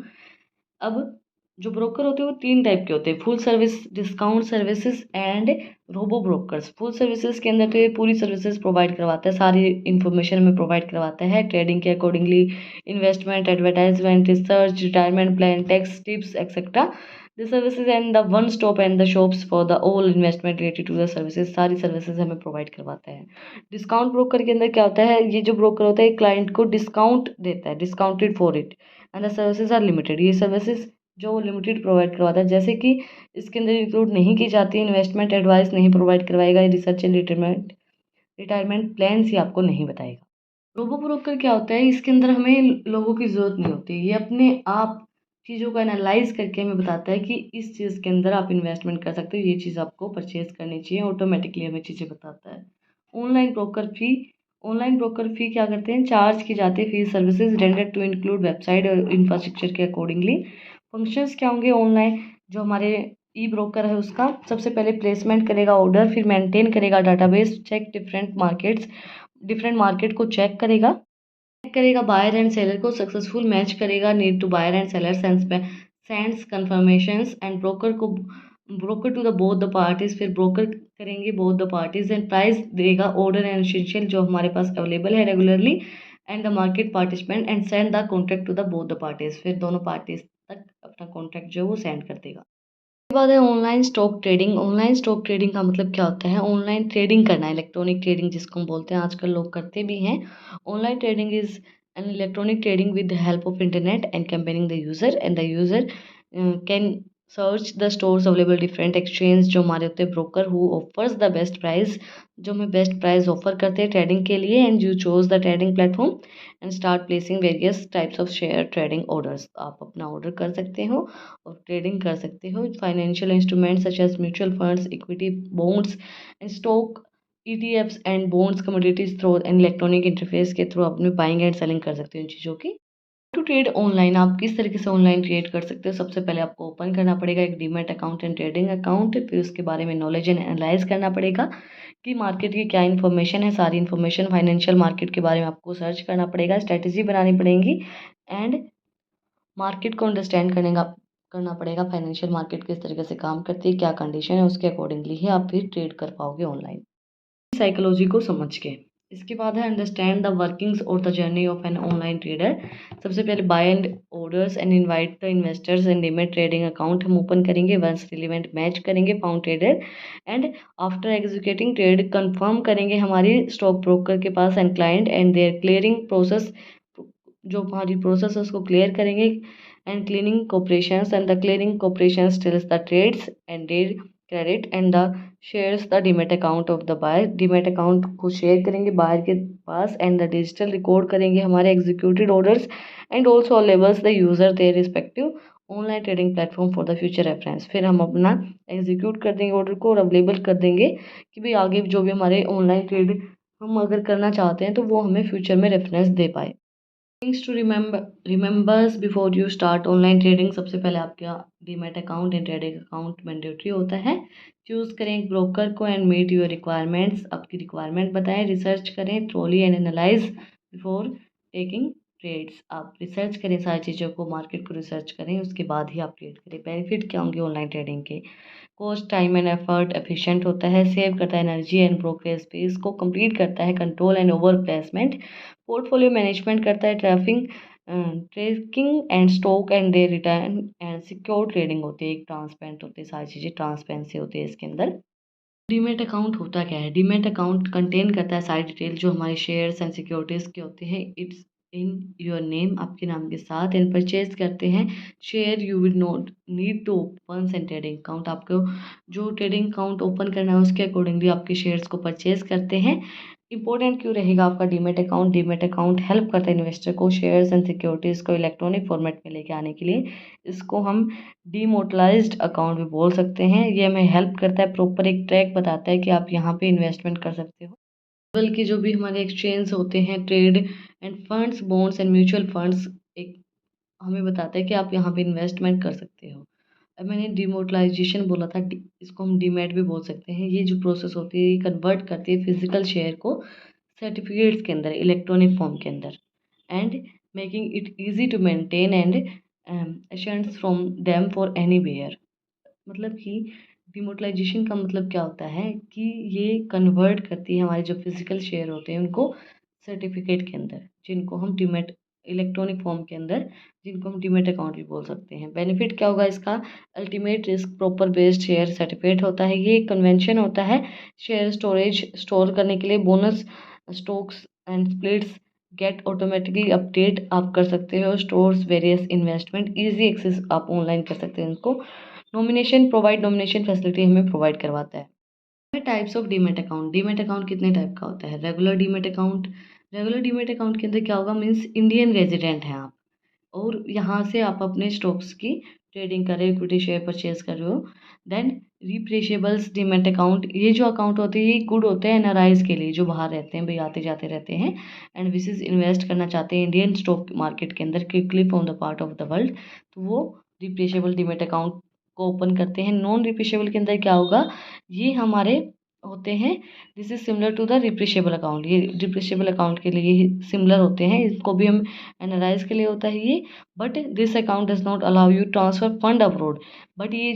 अब जो ब्रोकर होते हैं वो तीन टाइप के होते हैं: full service, discount services and robo brokers full services के अंदर तो ये पूरी सर्विसेज प्रोवाइड करवाता है, सारी इन्फॉर्मेशन हमें प्रोवाइड करवाता है ट्रेडिंग के accordingly, investment, advertisement, research, retirement plan, tax tips etcetera. The services and the one stop and the shops for the all investment related to the services, सारी services हमें provide करवाता है। Discount broker के अंदर क्या होता है, ये जो ब्रोकर होता है क्लाइंट को डिस्काउंट देता है, discounted for it, and the services are limited, ये सर्विसेज जो लिमिटेड प्रोवाइड करवाता है, जैसे कि इसके अंदर इंक्लूड नहीं की जाती, इन्वेस्टमेंट एडवाइस नहीं प्रोवाइड करवाएगा, रिसर्च एंड रिटायरमेंट प्लान्स ही आपको नहीं बताएगा। रोबो ब्रोकर क्या होता है, इसके अंदर हमें लोगों की ज़रूरत नहीं होती, ये अपने आप चीज़ों को एनालाइज करके हमें बताता है कि इस चीज़ के अंदर आप इन्वेस्टमेंट कर सकते हो, ये चीज़ आपको परचेज करनी चाहिए, ऑटोमेटिकली हमें चीज़ें बताता है। Online broker fee, online broker fee क्या करते हैं, चार्ज की जाती है fees services rendered to include website और इंफ्रास्ट्रक्चर के अकॉर्डिंगली। फंक्शंस क्या होंगे ऑनलाइन, जो हमारे ई ब्रोकर है उसका सबसे पहले प्लेसमेंट करेगा ऑर्डर, फिर मेंटेन करेगा डाटाबेस, चेक डिफरेंट मार्केट को चेक करेगा बायर एंड सेलर को सक्सेसफुल मैच करेगा, need to buyer and seller sends confirmations and broker to the both the parties, फिर ब्रोकर करेंगे both the parties and price देगा order and essential जो हमारे पास अवेलेबल है regularly and the market participant and send the contract to the both the parties, फिर दोनों parties तक अपना कॉन्ट्रैक्ट जो है वो सेंड कर देगा। उसके बाद है online stock trading. Online stock trading का मतलब क्या होता है, ऑनलाइन ट्रेडिंग करना, इलेक्ट्रॉनिक ट्रेडिंग जिसको हम बोलते हैं, आजकल लोग करते भी हैं। Online trading is an electronic trading with the help of internet and comparing the user and the user can search the stores available different exchange जो हमारे होते हैं broker who offers the best price, जो हमें best price offer करते हैं trading के लिए, and you chose the trading platform and start placing various types of share trading orders, आप अपना ऑर्डर कर सकते हो और ट्रेडिंग कर सकते हो। Financial instruments such as mutual funds, equity, bonds and stock, ETFs and bonds, commodities through and electronic interface के थ्रू अपने बाइंग एंड सेलिंग कर सकते हो इन चीज़ों की। टू ट्रेड ऑनलाइन, आप किस तरीके से ऑनलाइन ट्रेड कर सकते हो, सबसे पहले आपको ओपन करना पड़ेगा एक demat account and trading account, फिर उसके बारे में नॉलेज एंड एनालाइज करना पड़ेगा कि मार्केट की क्या इन्फॉर्मेशन है, सारी इन्फॉर्मेशन फाइनेंशियल मार्केट के बारे में आपको सर्च करना पड़ेगा, स्ट्रैटेजी बनानी पड़ेगी एंड मार्केट को अंडरस्टैंड करना पड़ेगा, फाइनेंशियल मार्केट किस तरीके से काम करती है, क्या कंडीशन है, उसके अकॉर्डिंगली ही आप फिर ट्रेड कर पाओगे ऑनलाइन साइकोलॉजी को समझ के। इसके बाद है अंडरस्टैंड द वर्किंग्स और the journey of an online trader. सबसे पहले buy and orders and invite the investors and demat trading account हम ओपन करेंगे, वंस रिलेवेंट मैच करेंगे found trader and after executing trade confirm करेंगे हमारी stock broker के पास and client and their clearing process, जो हमारी प्रोसेस है उसको क्लियर करेंगे and cleaning corporations and the clearing corporations tells the trades and dead credit and the shares the demat account of the buyer, demat account को share करेंगे buyer के पास and the digital record करेंगे हमारे executed orders and also labels the user their respective online trading platform for the future reference, फिर हम अपना execute कर देंगे ऑर्डर को और अवेलेबल कर देंगे कि भाई आगे जो भी हमारे ऑनलाइन ट्रेड हम अगर करना चाहते हैं तो वो हमें फ्यूचर में रेफरेंस दे पाए। Things to remembers before you start online trading, सबसे पहले आपका demat account and trading account mandatory होता है। चूज़ करें एक ब्रोकर को एंड मीट योर रिक्वायरमेंट्स, आपकी रिक्वायरमेंट बताएं, रिसर्च करें thoroughly and analyse before taking trades, आप रिसर्च करें सारी चीज़ों को, मार्केट को रिसर्च करें, उसके बाद ही आप ट्रेड करें। बेनिफिट क्या होंगे ऑनलाइन ट्रेडिंग के, cost time and effort efficient होता है, सेव करता है एनर्जी एंड ब्रोकरेज स्पेस को, कंप्लीट करता है control and over placement, portfolio management करता है, tracking and stock and they return and secure trading होती है, एक ट्रांसपेरेंट होती है, सारी चीज़ें ट्रांसपेरेंसी होती है इसके अंदर। डीमैट अकाउंट होता क्या है, डीमैट अकाउंट कंटेन करता है सारी डिटेल जो हमारे शेयर्स एंड सिक्योरिटीज़ के होते हैं, इट्स इन योर नेम, आपके नाम के साथ, एंड परचेज करते हैं share, you will not need to open and trading account, आपको जो ट्रेडिंग अकाउंट ओपन करना है उसके अकॉर्डिंगली आपके शेयर्स को परचेज करते हैं। इंपॉर्टेंट क्यों रहेगा आपका demat account, demat account help करता है इन्वेस्टर को शेयर्स एंड सिक्योरिटीज़ को इलेक्ट्रॉनिक फॉर्मेट में लेके आने के लिए, इसको हम डीमोटलाइज्ड अकाउंट भी बोल सकते हैं। ये हमें हेल्प करता है, प्रॉपर एक ट्रैक बताता है कि आप यहाँ पे इन्वेस्टमेंट कर सकते हो, बल्कि जो भी हमारे एक्सचेंज होते हैं trade end funds, bonds and mutual funds, एक हमें बताता है कि आप यहाँ पे इन्वेस्टमेंट कर सकते हो। अब मैंने डिमोटलाइजेशन बोला था, इसको हम डीमैट भी बोल सकते हैं, ये जो प्रोसेस होती है ये कन्वर्ट करती है फिजिकल शेयर को सर्टिफिकेट्स के अंदर, इलेक्ट्रॉनिक फॉर्म के अंदर, and making it easy to maintain and assurance from them for anywhere, मतलब कि डिमोटलाइजेशन का मतलब क्या होता है कि ये कन्वर्ट करती है हमारे जो फिजिकल शेयर होते हैं उनको सर्टिफिकेट के अंदर, जिनको हम डीमेट इलेक्ट्रॉनिक फॉर्म के अंदर, जिनको हम डीमेट अकाउंट भी बोल सकते हैं। बेनिफिट क्या होगा इसका? Ultimate risk proper based share certificate होता है, ये कन्वेंशन होता है शेयर स्टोरेज स्टोर करने के लिए। Bonus stocks and splits get automatically update आप कर सकते हो। Stores various investment easy access आप ऑनलाइन कर सकते हैं इनको। नॉमिनेशन फैसिलिटी हमें प्रोवाइड करवाता है। Types of demat account. Demat account कितने टाइप का होता है? Regular demat account. Regular demat account के अंदर क्या होगा? मीन्स इंडियन रेजिडेंट हैं आप और यहाँ से आप अपने स्टॉक्स की ट्रेडिंग कर रहे हो, इक्विटी शेयर परचेज कर रहे हो। देन रिप्लेसेबल्स डीमेट अकाउंट, ये जो अकाउंट होते हैं ये गुड होते हैं एनआरआईज के लिए जो बाहर रहते हैं, भाई आते जाते रहते हैं एंड विशेष इन्वेस्ट करना चाहते हैं इंडियन स्टॉक मार्केट के अंदर quickly from the part of the world, तो वो रिप्लेसेबल डीमेट अकाउंट को ओपन करते हैं। नॉन रिप्लेसेबल के अंदर क्या होगा? ये हमारे होते हैं, this is similar to the replaceable account, ये रिप्लेसेबल अकाउंट के लिए सिमिलर होते हैं, इसको भी हम एनालाइज के लिए होता है ये। But this account does not allow you transfer fund abroad. But ये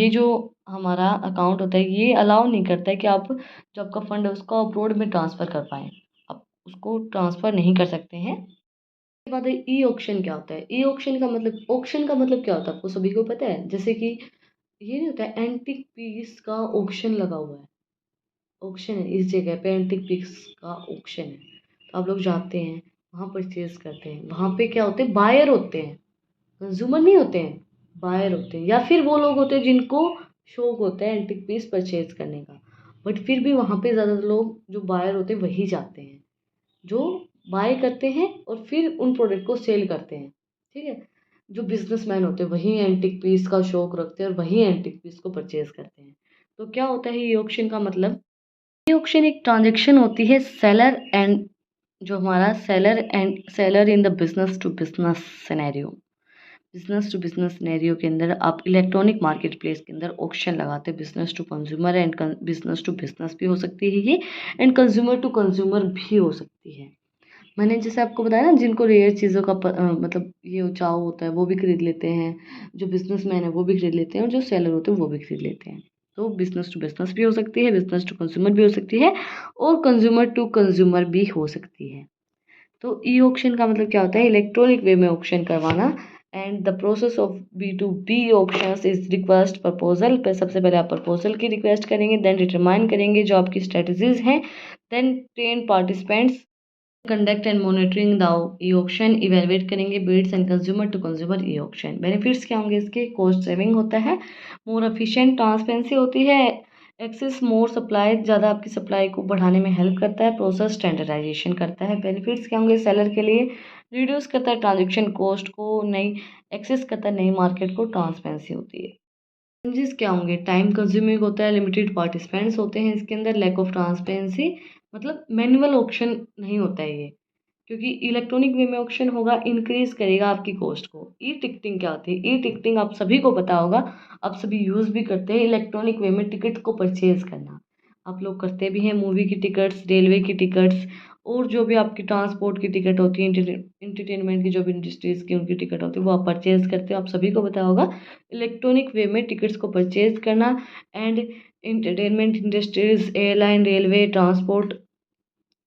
जो हमारा अकाउंट होता है ये अलाउ नहीं करता है कि आप जो आपका फंड है उसको अब्रोड में ट्रांसफ़र कर पाएँ, आप उसको ट्रांसफ़र नहीं कर सकते हैं। उसके बाद ई ऑक्शन क्या होता है? ई ऑक्शन का मतलब, ऑक्शन का मतलब क्या होता है आपको सभी को पता है? जैसे कि ये नहीं होता है एंटिक पीस का ऑक्शन लगा हुआ है, ऑक्शन है इस जगह पे, एंटिक पीस का ऑक्शन है, तो आप लोग जाते हैं वहाँ परचेज करते हैं। वहाँ पे क्या होते हैं? बायर होते हैं, कंज्यूमर नहीं होते हैं, बायर होते हैं, या फिर वो लोग होते हैं जिनको शौक होता है एंटिक पीस परचेज करने का। बट फिर भी वहाँ पे ज़्यादातर लोग जो बायर होते हैं वही जाते हैं जो बाय करते हैं और फिर उन प्रोडक्ट को सेल करते हैं। ठीक है, जो बिजनेसमैन होते हैं वही एंटिक पीस का शौक रखते हैं और वही एंटिक पीस को परचेज करते हैं। तो क्या होता है ये ऑक्शन का मतलब? ये ऑक्शन एक ट्रांजैक्शन होती है सेलर एंड, जो हमारा seller in the business to business scenario, business to business scenario के अंदर आप इलेक्ट्रॉनिक मार्केट प्लेस के अंदर ऑक्शन लगाते हैं। Business to consumer and business to business भी हो सकती है ये, एंड कंज्यूमर टू कंज्यूमर भी हो सकती है। मैंने जैसे आपको बताया ना, जिनको रेयर चीज़ों का मतलब ये चाव होता है वो भी खरीद लेते हैं, जो बिजनेसमैन है वो भी खरीद लेते हैं और जो सेलर होते हैं वो भी खरीद लेते हैं। तो बिजनेस टू बिजनेस भी हो सकती है, बिजनेस टू कंज्यूमर भी हो सकती है और कंज्यूमर टू कंज्यूमर भी हो सकती है। तो ई ऑक्शन का मतलब क्या होता है? इलेक्ट्रॉनिक वे में ऑक्शन करवाना। And the process of B2B auctions is request proposal पे, सबसे पहले आप प्रपोजल की रिक्वेस्ट करेंगे, देन डिटरमाइन करेंगे जो आपकी स्ट्रेटजीज हैं, then train participants conduct and monitoring the e auction, evaluate करेंगे bids and consumer to consumer e auction. Benefits क्या होंगे इसके? कॉस्ट सेविंग होता है, मोर एफिशिएंट ट्रांसपेरेंसी होती है, एक्सेस मोर सप्लाई, ज़्यादा आपकी सप्लाई को बढ़ाने में हेल्प करता है, प्रोसेस स्टैंडर्डाइजेशन करता है। बेनिफिट्स क्या होंगे सेलर के लिए? रिड्यूस करता है ट्रांजेक्शन कॉस्ट को, नई एक्सेस करता है नई मार्केट को, ट्रांसपेरेंसी होती है। चेंजेस क्या होंगे? टाइम कंज्यूमिंग होता है, लिमिटेड पार्टिसिपेंट्स होते हैं इसके अंदर, लैक ऑफ ट्रांसपेरेंसी, मतलब मैनुअल ऑक्शन नहीं होता है ये, क्योंकि इलेक्ट्रॉनिक वे में ऑक्शन होगा, इंक्रीज करेगा आपकी कॉस्ट को। ई टिकटिंग क्या होती है? ई टिकटिंग आप सभी को पता होगा, आप सभी यूज़ भी करते हैं इलेक्ट्रॉनिक वे में टिकट को परचेज करना, आप लोग करते भी हैं। मूवी की टिकट्स, रेलवे की टिकट्स और जो भी आपकी ट्रांसपोर्ट की टिकट होती है, इंटरटेनमेंट की जो भी इंडस्ट्रीज़ की उनकी टिकट होती है वो आप परचेज करते हो, आप सभी को पता होगा इलेक्ट्रॉनिक वे में टिकट्स को परचेज करना। And entertainment industries, airline, railway, transport,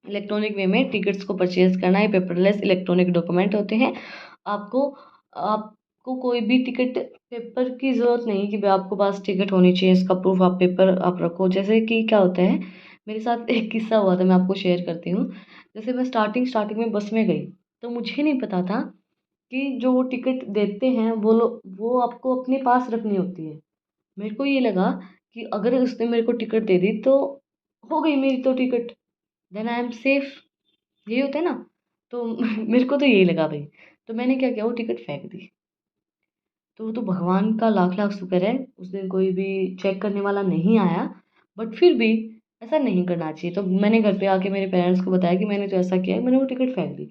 electronic way में टिकट्स को परचेज करना। ये पेपरलेस इलेक्ट्रॉनिक डॉक्यूमेंट होते हैं। आपको आपको कोई भी टिकट पेपर की ज़रूरत नहीं कि भाई आपको पास टिकट होनी चाहिए, इसका प्रूफ आप पेपर आप रखो। जैसे कि क्या होता है, मेरे साथ एक किस्सा हुआ था, मैं आपको शेयर करती हूँ। जैसे मैं स्टार्टिंग में बस में गई तो मुझे नहीं पता था कि जो वो टिकट देते हैं वो लोग, वो आपको अपने पास रखनी होती है। मेरे को ये लगा कि अगर उसने मेरे को टिकट दे दी तो हो गई मेरी तो ticket, then I am safe, यही होता है ना। तो मेरे को तो यही लगा भाई, तो मैंने क्या किया, वो टिकट फेंक दी। तो वो तो भगवान का लाख लाख शुक्र है उस दिन कोई भी चेक करने वाला नहीं आया, बट फिर भी ऐसा नहीं करना चाहिए। तो मैंने घर पे आके मेरे पेरेंट्स को बताया कि मैंने तो ऐसा किया है, मैंने वो टिकट फेंक दी।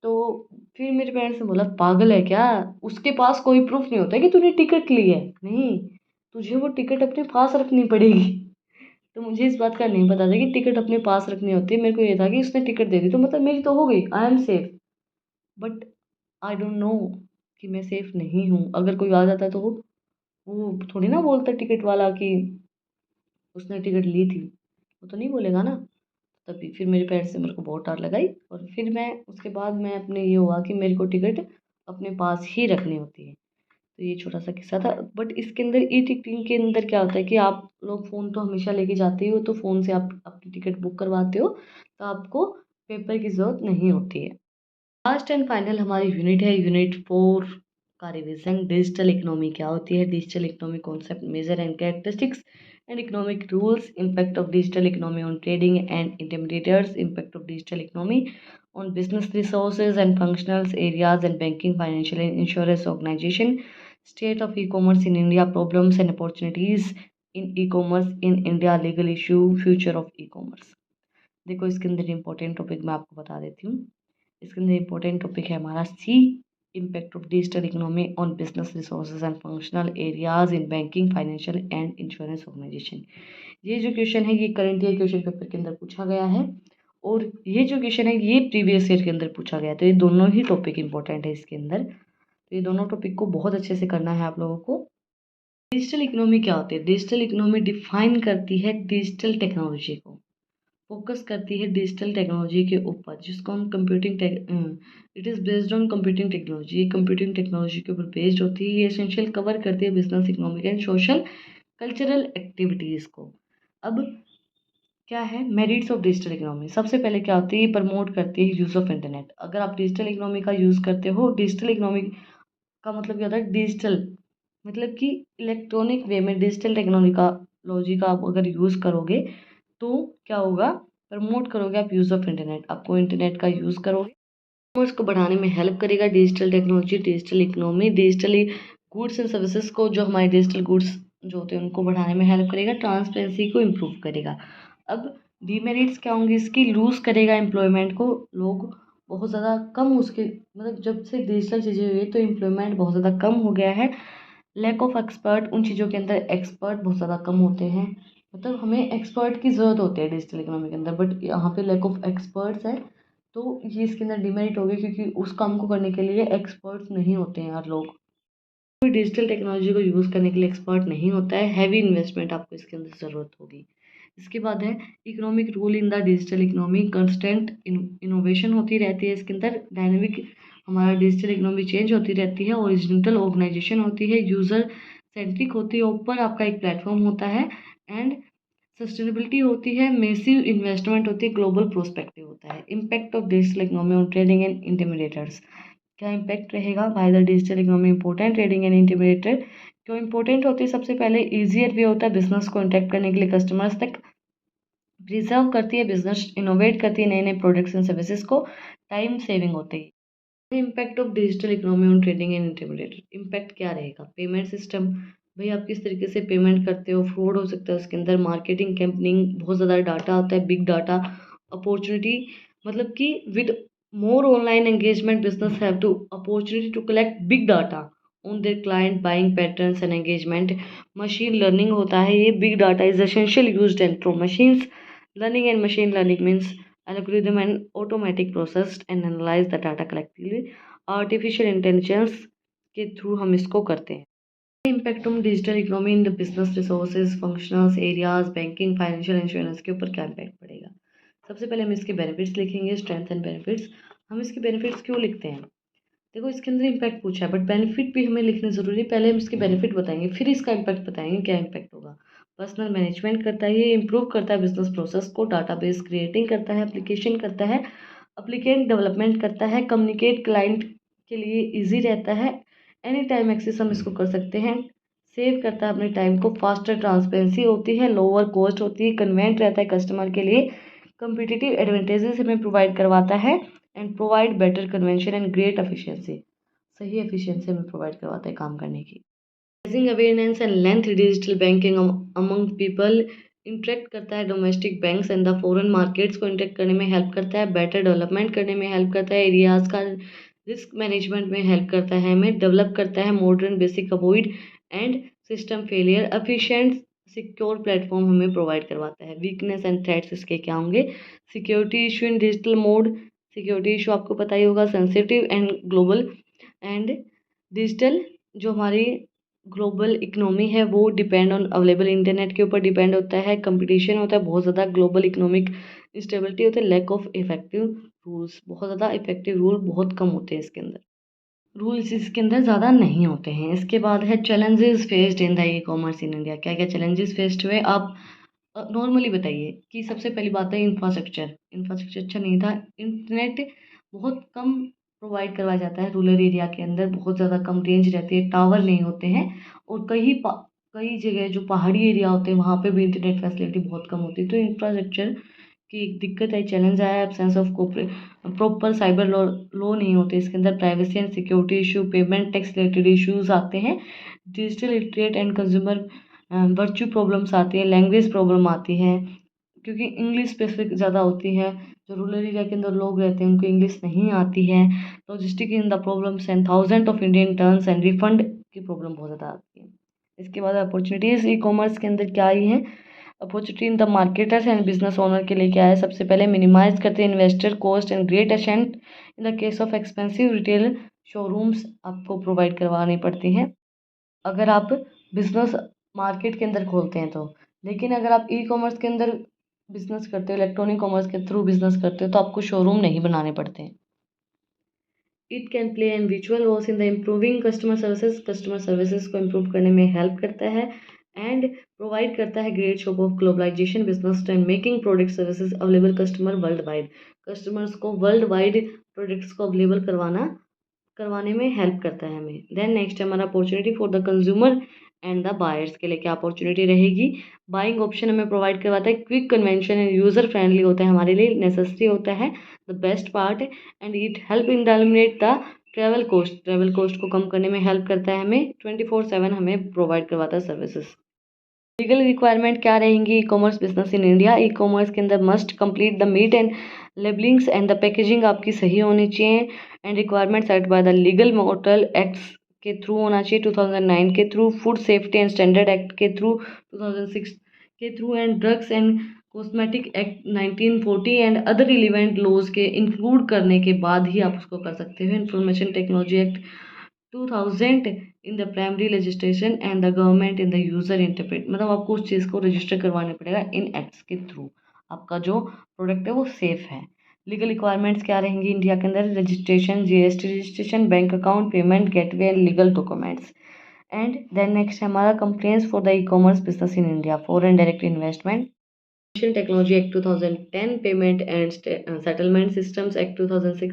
तो फिर मेरे पेरेंट्स ने बोला पागल है क्या, उसके पास कोई प्रूफ नहीं होता है कि तूने टिकट ली है, नहीं, तुझे वो टिकट अपने पास रखनी पड़ेगी। तो मुझे इस बात का नहीं पता था कि टिकट अपने पास रखनी होती है, मेरे को ये था कि उसने टिकट दे दी तो मतलब मेरी तो हो गई, आई am safe. But I don't know कि मैं सेफ नहीं हूँ, अगर कोई आ जाता तो वो थोड़ी ना बोलता टिकट वाला कि उसने टिकट ली थी, वो तो नहीं बोलेगा ना। तभी फिर मेरे पैर से मेरे को बहुत डर लगाई, और फिर मैं उसके बाद मैं अपने ये हुआ कि मेरे को टिकट अपने पास ही रखनी होती है। तो ये छोटा सा किस्सा था। बट इसके अंदर ई टिकटिंग के अंदर क्या होता है कि आप लोग फ़ोन तो हमेशा लेके जाते ही हो, तो फ़ोन से आप अपनी टिकट बुक करवाते हो, तो आपको पेपर की ज़रूरत नहीं होती है। लास्ट एंड फाइनल हमारी यूनिट है, यूनिट 4 का रिवीजन। डिजिटल इकोनॉमी क्या होती है, digital economy concept, major and characteristics and economic rules, impact of digital economy on trading and intermediators, impact of digital economy on business resources and functional areas and banking, financial and insurance organization, state of e-commerce in India, problems and opportunities in e-commerce in India, legal issue, future of e-commerce। देखो इसके अंदर important topic मैं आपको बता देती हूँ। इसके अंदर इम्पोर्टेंट टॉपिक है हमारा C, impact of digital economy on business resources and functional areas in banking, financial and insurance organisation. ये जो क्वेश्चन है ये करंट ईयर क्वेश्चन पेपर के अंदर पूछा गया है, और ये जो क्वेश्चन है ये प्रीवियस ईयर के अंदर पूछा गया है। तो ये दोनों ही टॉपिक इंपॉर्टेंट है इसके अंदर, तो ये दोनों टॉपिक को बहुत अच्छे से करना है आप लोगों को। डिजिटल इकोनॉमी क्या होती है, डिजिटल इकोनॉमी डिफाइन करती है डिजिटल टेक्नोलॉजी को, फोकस करती है डिजिटल टेक्नोलॉजी के ऊपर, जिसको हम computing it is based on computing technology. ये कंप्यूटिंग टेक्नोलॉजी के ऊपर बेस्ड होती है। ये एसेंशियल कवर करती है business, economic and social cultural activities को। अब क्या है मेरिट्स ऑफ डिजिटल इकोनॉमी, सबसे पहले क्या होती है, ये प्रमोट करती है यूज़ ऑफ इंटरनेट। अगर आप डिजिटल इकोनॉमी का यूज़ करते हो, डिजिटल इकोनॉमी का मतलब क्या होता है, डिजिटल मतलब कि इलेक्ट्रॉनिक वे में डिजिटल टेक्नोलॉजी का आप अगर यूज़ करोगे तो क्या होगा, प्रमोट करोगे आप यूज़ ऑफ इंटरनेट, आपको इंटरनेट का यूज़ करोगे, कॉमर्स को बढ़ाने में हेल्प करेगा digital technology, digital economy, digitally goods and services को, जो हमारे डिजिटल गुड्स जो होते हैं उनको बढ़ाने में हेल्प करेगा, ट्रांसपेरेंसी को इम्प्रूव करेगा। अब डीमेरिट्स क्या होंगे इसकी, लूज़ करेगा एम्प्लॉयमेंट को, लोग बहुत ज़्यादा कम उसके मतलब जब से डिजिटल चीज़ें हुई तो एम्प्लॉयमेंट बहुत ज़्यादा कम हो गया है। लैक ऑफ एक्सपर्ट, उन चीज़ों के अंदर एक्सपर्ट बहुत ज़्यादा कम होते हैं, मतलब हमें एक्सपर्ट की ज़रूरत होती है डिजिटल इकोनॉमी के अंदर, बट यहाँ पे लैक ऑफ एक्सपर्ट्स है, तो ये इसके अंदर डिमेरिट हो गई, क्योंकि उस काम को करने के लिए एक्सपर्ट्स नहीं होते हैं यार लोग, कोई डिजिटल टेक्नोलॉजी को यूज़ करने के लिए एक्सपर्ट नहीं होता है, हैवी इन्वेस्टमेंट आपको इसके अंदर ज़रूरत होगी। इसके बाद है economic rule in the digital economy, constant innovation होती रहती है इसके अंदर, डायनेमिक हमारा डिजिटल इकोनॉमी चेंज होती रहती है, ओरिजिनल ऑर्गेनाइजेशन होती है, यूज़र सेंट्रिक होती है, ऊपर आपका एक प्लेटफॉर्म होता है, एंड सस्टेनेबिलिटी होती है, मेसिव इन्वेस्टमेंट होती है, ग्लोबल प्रोस्पेक्टिव होता है। Impact of digital economy on trading and intermediators, क्या इम्पैक्ट रहेगा, why the digital economy important, trading and intermediator क्यों इंपॉर्टेंट होती है, सबसे पहले ईजियर वे होता है बिजनेस को इंटरेक्ट करने के लिए कस्टमर्स तक, प्रिजर्व करती है बिजनेस, इनोवेट करती है नए नए प्रोडक्ट्स एंड सर्विसेज को, टाइम सेविंग होती है। Impact of digital economy on trading and intermediator, impact क्या रहेगा, पेमेंट सिस्टम, भाई आप किस तरीके से पेमेंट करते हो, फ्रॉड हो सकता है उसके अंदर, मार्केटिंग कैंपनिंग, बहुत ज़्यादा डाटा होता है, बिग डाटा अपॉर्चुनिटी, मतलब कि with more online engagement business have to opportunity to collect big data on their client buying patterns and engagement. Machine learning होता है, ये big data is essential used and through machines learning, and machine learning means algorithm and automatic processed and analyze the data collectively, artificial intelligence के through हम इसको करते हैं। Impact on digital economy in the business resources, functionals areas, banking, financial, insurance के ऊपर क्या impact पड़ेगा। सबसे पहले हम इसके बेनिफिट्स लिखेंगे, स्ट्रेंथ एंड बेनिफिट्स। हम इसके बेनिफिट्स क्यों लिखते हैं, देखो इसके अंदर इम्पैक्ट पूछा है, बट बेनिफिट भी हमें लिखने ज़रूरी है, पहले हम इसके बेनिफिट बताएंगे फिर इसका इम्पैक्ट बताएंगे क्या इम्पैक्ट होगा। पर्सनल मैनेजमेंट करता है, ये इंप्रूव करता है बिजनेस प्रोसेस को, डाटाबेस क्रिएटिंग करता है, एप्लीकेशन करता है, एप्लीकेंट डेवलपमेंट करता है, कम्युनिकेट क्लाइंट के लिए ईजी रहता है, एनी टाइम एक्सेस हम इसको कर सकते हैं, सेव करता है अपने टाइम को, फास्टर ट्रांसपेरेंसी होती है, लोअर कॉस्ट होती है, कन्वेंट रहता है कस्टमर के लिए, कंपिटिटिव एडवांटेजेस हमें प्रोवाइड करवाता है, and provide better convention and great efficiency, सही एफिशिएंसी हमें प्रोवाइड करवाता है काम करने की। Rising awareness and length digital banking among people, interact करता है domestic banks and the foreign markets को इंटरेक्ट करने में हेल्प करता है, बेटर डेवलपमेंट करने में हेल्प करता है, एरियाज का रिस्क मैनेजमेंट में हेल्प करता है, हमें डेवलप करता है modern basic avoid and system failure, efficient secure platform हमें प्रोवाइड करवाता है। वीकनेस एंड थ्रेट्स इसके क्या होंगे, security issue in digital mode, security issue आपको पता ही होगा, sensitive and global, and digital जो हमारी ग्लोबल इकोनॉमी है वो डिपेंड ऑन अवेलेबल इंटरनेट के ऊपर डिपेंड होता है, कंपटीशन होता है बहुत ज़्यादा, ग्लोबल इकोनॉमिक इंस्टेबिलिटी होता है, लैक ऑफ इफेक्टिव रूल्स, बहुत ज़्यादा इफेक्टिव रूल बहुत कम होते हैं इसके अंदर, रूल्स इसके अंदर ज़्यादा नहीं होते हैं। इसके बाद है challenges faced in the e commerce in India. क्या क्या चैलेंजेस फेस्ड हुए आप नॉर्मली बताइए। कि सबसे पहली बात है इंफ्रास्ट्रक्चर, इंफ्रास्ट्रक्चर अच्छा नहीं था, इंटरनेट बहुत कम प्रोवाइड करवाया जाता है रूरल एरिया के अंदर, बहुत ज़्यादा कम रेंज रहती है, टावर नहीं होते हैं, और कई जगह जो पहाड़ी एरिया होते हैं वहाँ पे भी इंटरनेट फैसिलिटी बहुत कम होती है, तो इंफ्रास्ट्रक्चर की एक दिक्कत आई, चैलेंज आया, absence of proper cyber law नहीं होते इसके अंदर, privacy and security issue, payment tax related issues आते हैं, digital literate and consumer virtue problems आती है, लैंग्वेज प्रॉब्लम आती है, क्योंकि इंग्लिश स्पेसिफिक ज़्यादा होती है, जो रूरल एरिया के अंदर लोग रहते हैं उनको इंग्लिश नहीं आती है, logistic in the problems and thousand of Indian turns and refund की प्रॉब्लम बहुत ज़्यादा आती है। इसके बाद अपॉर्चुनिटीज़ ई कॉमर्स के अंदर क्या आई है, opportunity in the marketers and business owner के लिए क्या है, सबसे पहले मिनिमाइज करते हैं investor cost and great ascent in the case of expensive retail showrooms आपको प्रोवाइड करवानी पड़ती हैं अगर आप बिजनेस मार्केट के अंदर खोलते हैं तो, लेकिन अगर आप ई कॉमर्स के अंदर बिजनेस करते हो, इलेक्ट्रॉनिक कॉमर्स के थ्रू बिजनेस करते हो, तो आपको शोरूम नहीं बनाने पड़ते हैं। इट कैन प्ले एन विचुअल roles in the improving customer services को इम्प्रूव करने में हेल्प करता है, एंड प्रोवाइड करता है great scope of globalisation business and making product services available customer world wide, customers को वर्ल्ड वाइड प्रोडक्ट्स को अवेलेबल करवाने में हेल्प करता है हमें। देन नेक्स्ट है हमारा opportunity for the consumer and the buyers के लिए क्या अपॉर्चुनिटी रहेगी, बाइंग ऑप्शन हमें प्रोवाइड करवाता है, quick convention end user friendly होता है हमारे लिए, नेसेसरी होता है, the best part, and it help in the eliminate the travel cost को कम करने में हेल्प करता है हमें, 24/7 हमें प्रोवाइड करवाता है सर्विसेज। लीगल रिक्वायरमेंट क्या रहेंगी e commerce business in India, e commerce के अंदर must complete the meet and labellings and the packaging आपकी सही होनी चाहिए, and requirement set by the legal mortal acts के थ्रू होना चाहिए, 2009 के through, food safety and standard act के थ्रू, 2006 के through, and drugs and cosmetic act 1940 and other relevant laws के इंक्लूड करने के बाद ही आप उसको कर सकते हो। Information technology act 2000 in the primary registration and the government in the user interpret, मतलब आपको उस चीज़ को रजिस्टर करवाना पड़ेगा इन एक्ट्स के थ्रू, आपका जो प्रोडक्ट है वो सेफ है। लीगल रिक्वायरमेंट्स क्या रहेंगी इंडिया के अंदर, registration, GST registration, bank account, payment gateway and legal documents. And then next हमारा complaints for the e commerce business in India, foreign direct investment, technology act 2010, payment and settlement systems act 2006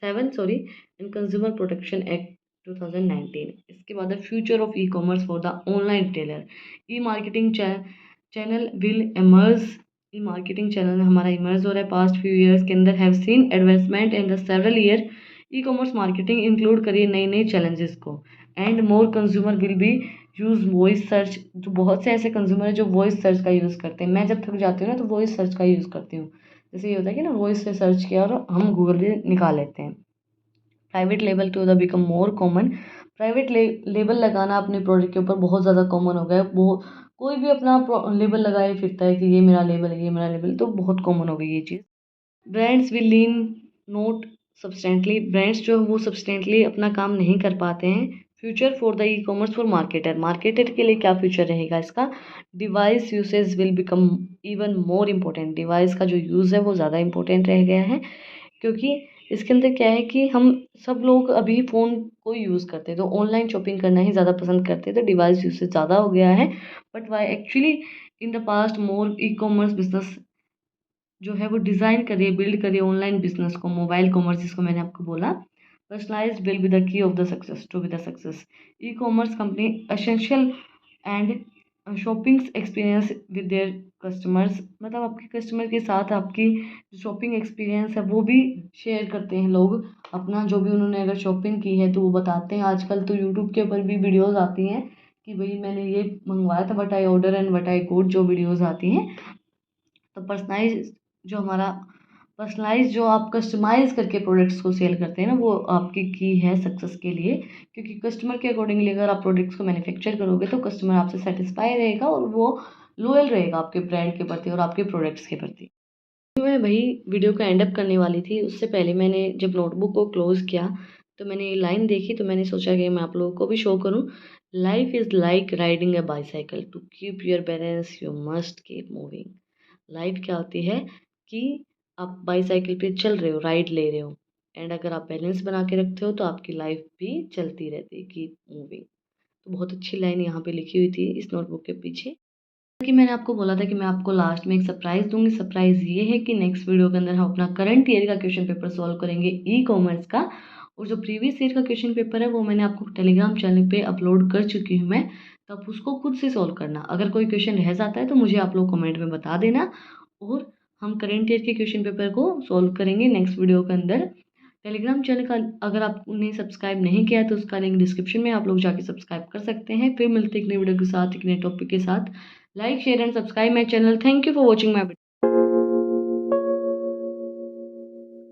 7 sorry, and consumer protection act 2019। इसके बाद future of e commerce for the online retailer, e marketing channel will emerge, e marketing channel हमारा emerge हो रहा है past few years के अंदर, have seen advancement in the several year, e commerce marketing include करिए नई नई challenges को, and more consumer will be use voice search, जो बहुत से ऐसे कंज्यूमर है जो वॉइस सर्च का यूज़ करते हैं, मैं जब थक जाती हूँ ना तो वॉइस सर्च का यूज़ करती हूँ, जैसे ये होता है कि ना वॉइस से सर्च किया और हम गूगल पे निकाल लेते हैं। Private label to the become more common, private label लगाना अपने प्रोडक्ट के ऊपर बहुत ज़्यादा कॉमन हो गया है, वो कोई भी अपना लेबल लगाए फिरता है कि ये मेरा लेबल है, ये मेरा लेबल, तो बहुत कॉमन हो गई ये चीज़। Brands will lean not substantially, brands जो है वो सब्सटेंटली अपना काम नहीं कर पाते हैं। Future for the e commerce for marketer, marketer के लिए क्या फ्यूचर रहेगा इसका, device usage will become even more important, device का जो यूज़ है वो ज़्यादा इंपॉर्टेंट रह गया है, क्योंकि इसके अंदर क्या है कि हम सब लोग अभी फ़ोन को यूज़ करते हैं, तो ऑनलाइन शॉपिंग करना ही ज़्यादा पसंद करते हैं, तो डिवाइस यूसेज ज़्यादा हो गया है। But why actually in the past more e commerce business जो है वो डिज़ाइन करिए, बिल्ड करिए ऑनलाइन बिजनेस को, मोबाइल कॉमर्स जिसको मैंने आपको बोला, personalise will be the key of the success to be the success, e commerce company essential and shopping experience with their customers, मतलब आपके कस्टमर के साथ आपकी शॉपिंग एक्सपीरियंस है वो भी शेयर करते हैं लोग, अपना जो भी उन्होंने अगर शॉपिंग की है तो वो बताते हैं। आजकल तो यूट्यूब के ऊपर भी वीडियोज़ आती हैं कि भाई मैंने ये मंगवाया था, what I order and what I good, जो वीडियोज़ आती हैं। तो पर्सनलाइज जो आप कस्टमाइज़ करके प्रोडक्ट्स को सेल करते हैं ना, वो आपकी की है सक्सेस के लिए, क्योंकि कस्टमर के अकॉर्डिंगली अगर आप प्रोडक्ट्स को मैन्युफैक्चर करोगे तो कस्टमर आपसे सेटिस्फाई रहेगा और वो लॉयल रहेगा आपके ब्रांड के प्रति और आपके प्रोडक्ट्स के प्रति। तो मैं वही वीडियो का एंड अप करने वाली थी, उससे पहले मैंने जब नोटबुक को क्लोज़ किया तो मैंने ये लाइन देखी तो मैंने सोचा कि मैं आप लोगों को भी शो करूँ। Life is like riding a bicycle, to keep your balance you must keep moving. Life क्या होती है कि आप बाईसाइकिल पे चल रहे हो, राइड ले रहे हो, एंड अगर आप बैलेंस बना के रखते हो तो आपकी लाइफ भी चलती रहती है, कीप मूविंग। तो बहुत अच्छी लाइन यहाँ पे लिखी हुई थी इस नोटबुक के पीछे। कि मैंने आपको बोला था कि मैं आपको लास्ट में एक सरप्राइज़ दूँगी। सरप्राइज़ ये है कि नेक्स्ट वीडियो के अंदर हम अपना करंट ईयर का क्वेश्चन पेपर सॉल्व करेंगे ई कॉमर्स का, और जो प्रीवियस ईयर का क्वेश्चन पेपर है वो मैंने आपको टेलीग्राम चैनल पे अपलोड कर चुकी हूँ मैं। तो आप उसको खुद से सॉल्व करना। अगर कोई क्वेश्चन रह जाता है तो मुझे आप लोग कमेंट में बता देना, और हम करंट ईयर के क्वेश्चन पेपर को सॉल्व करेंगे नेक्स्ट वीडियो के अंदर। टेलीग्राम चैनल का अगर आपने सब्सक्राइब नहीं किया है तो उसका लिंक डिस्क्रिप्शन में, आप लोग जाके सब्सक्राइब कर सकते हैं। फिर मिलते हैं एक नई वीडियो के साथ, एक नए टॉपिक के साथ। Like share and subscribe my channel. Thank you for watching my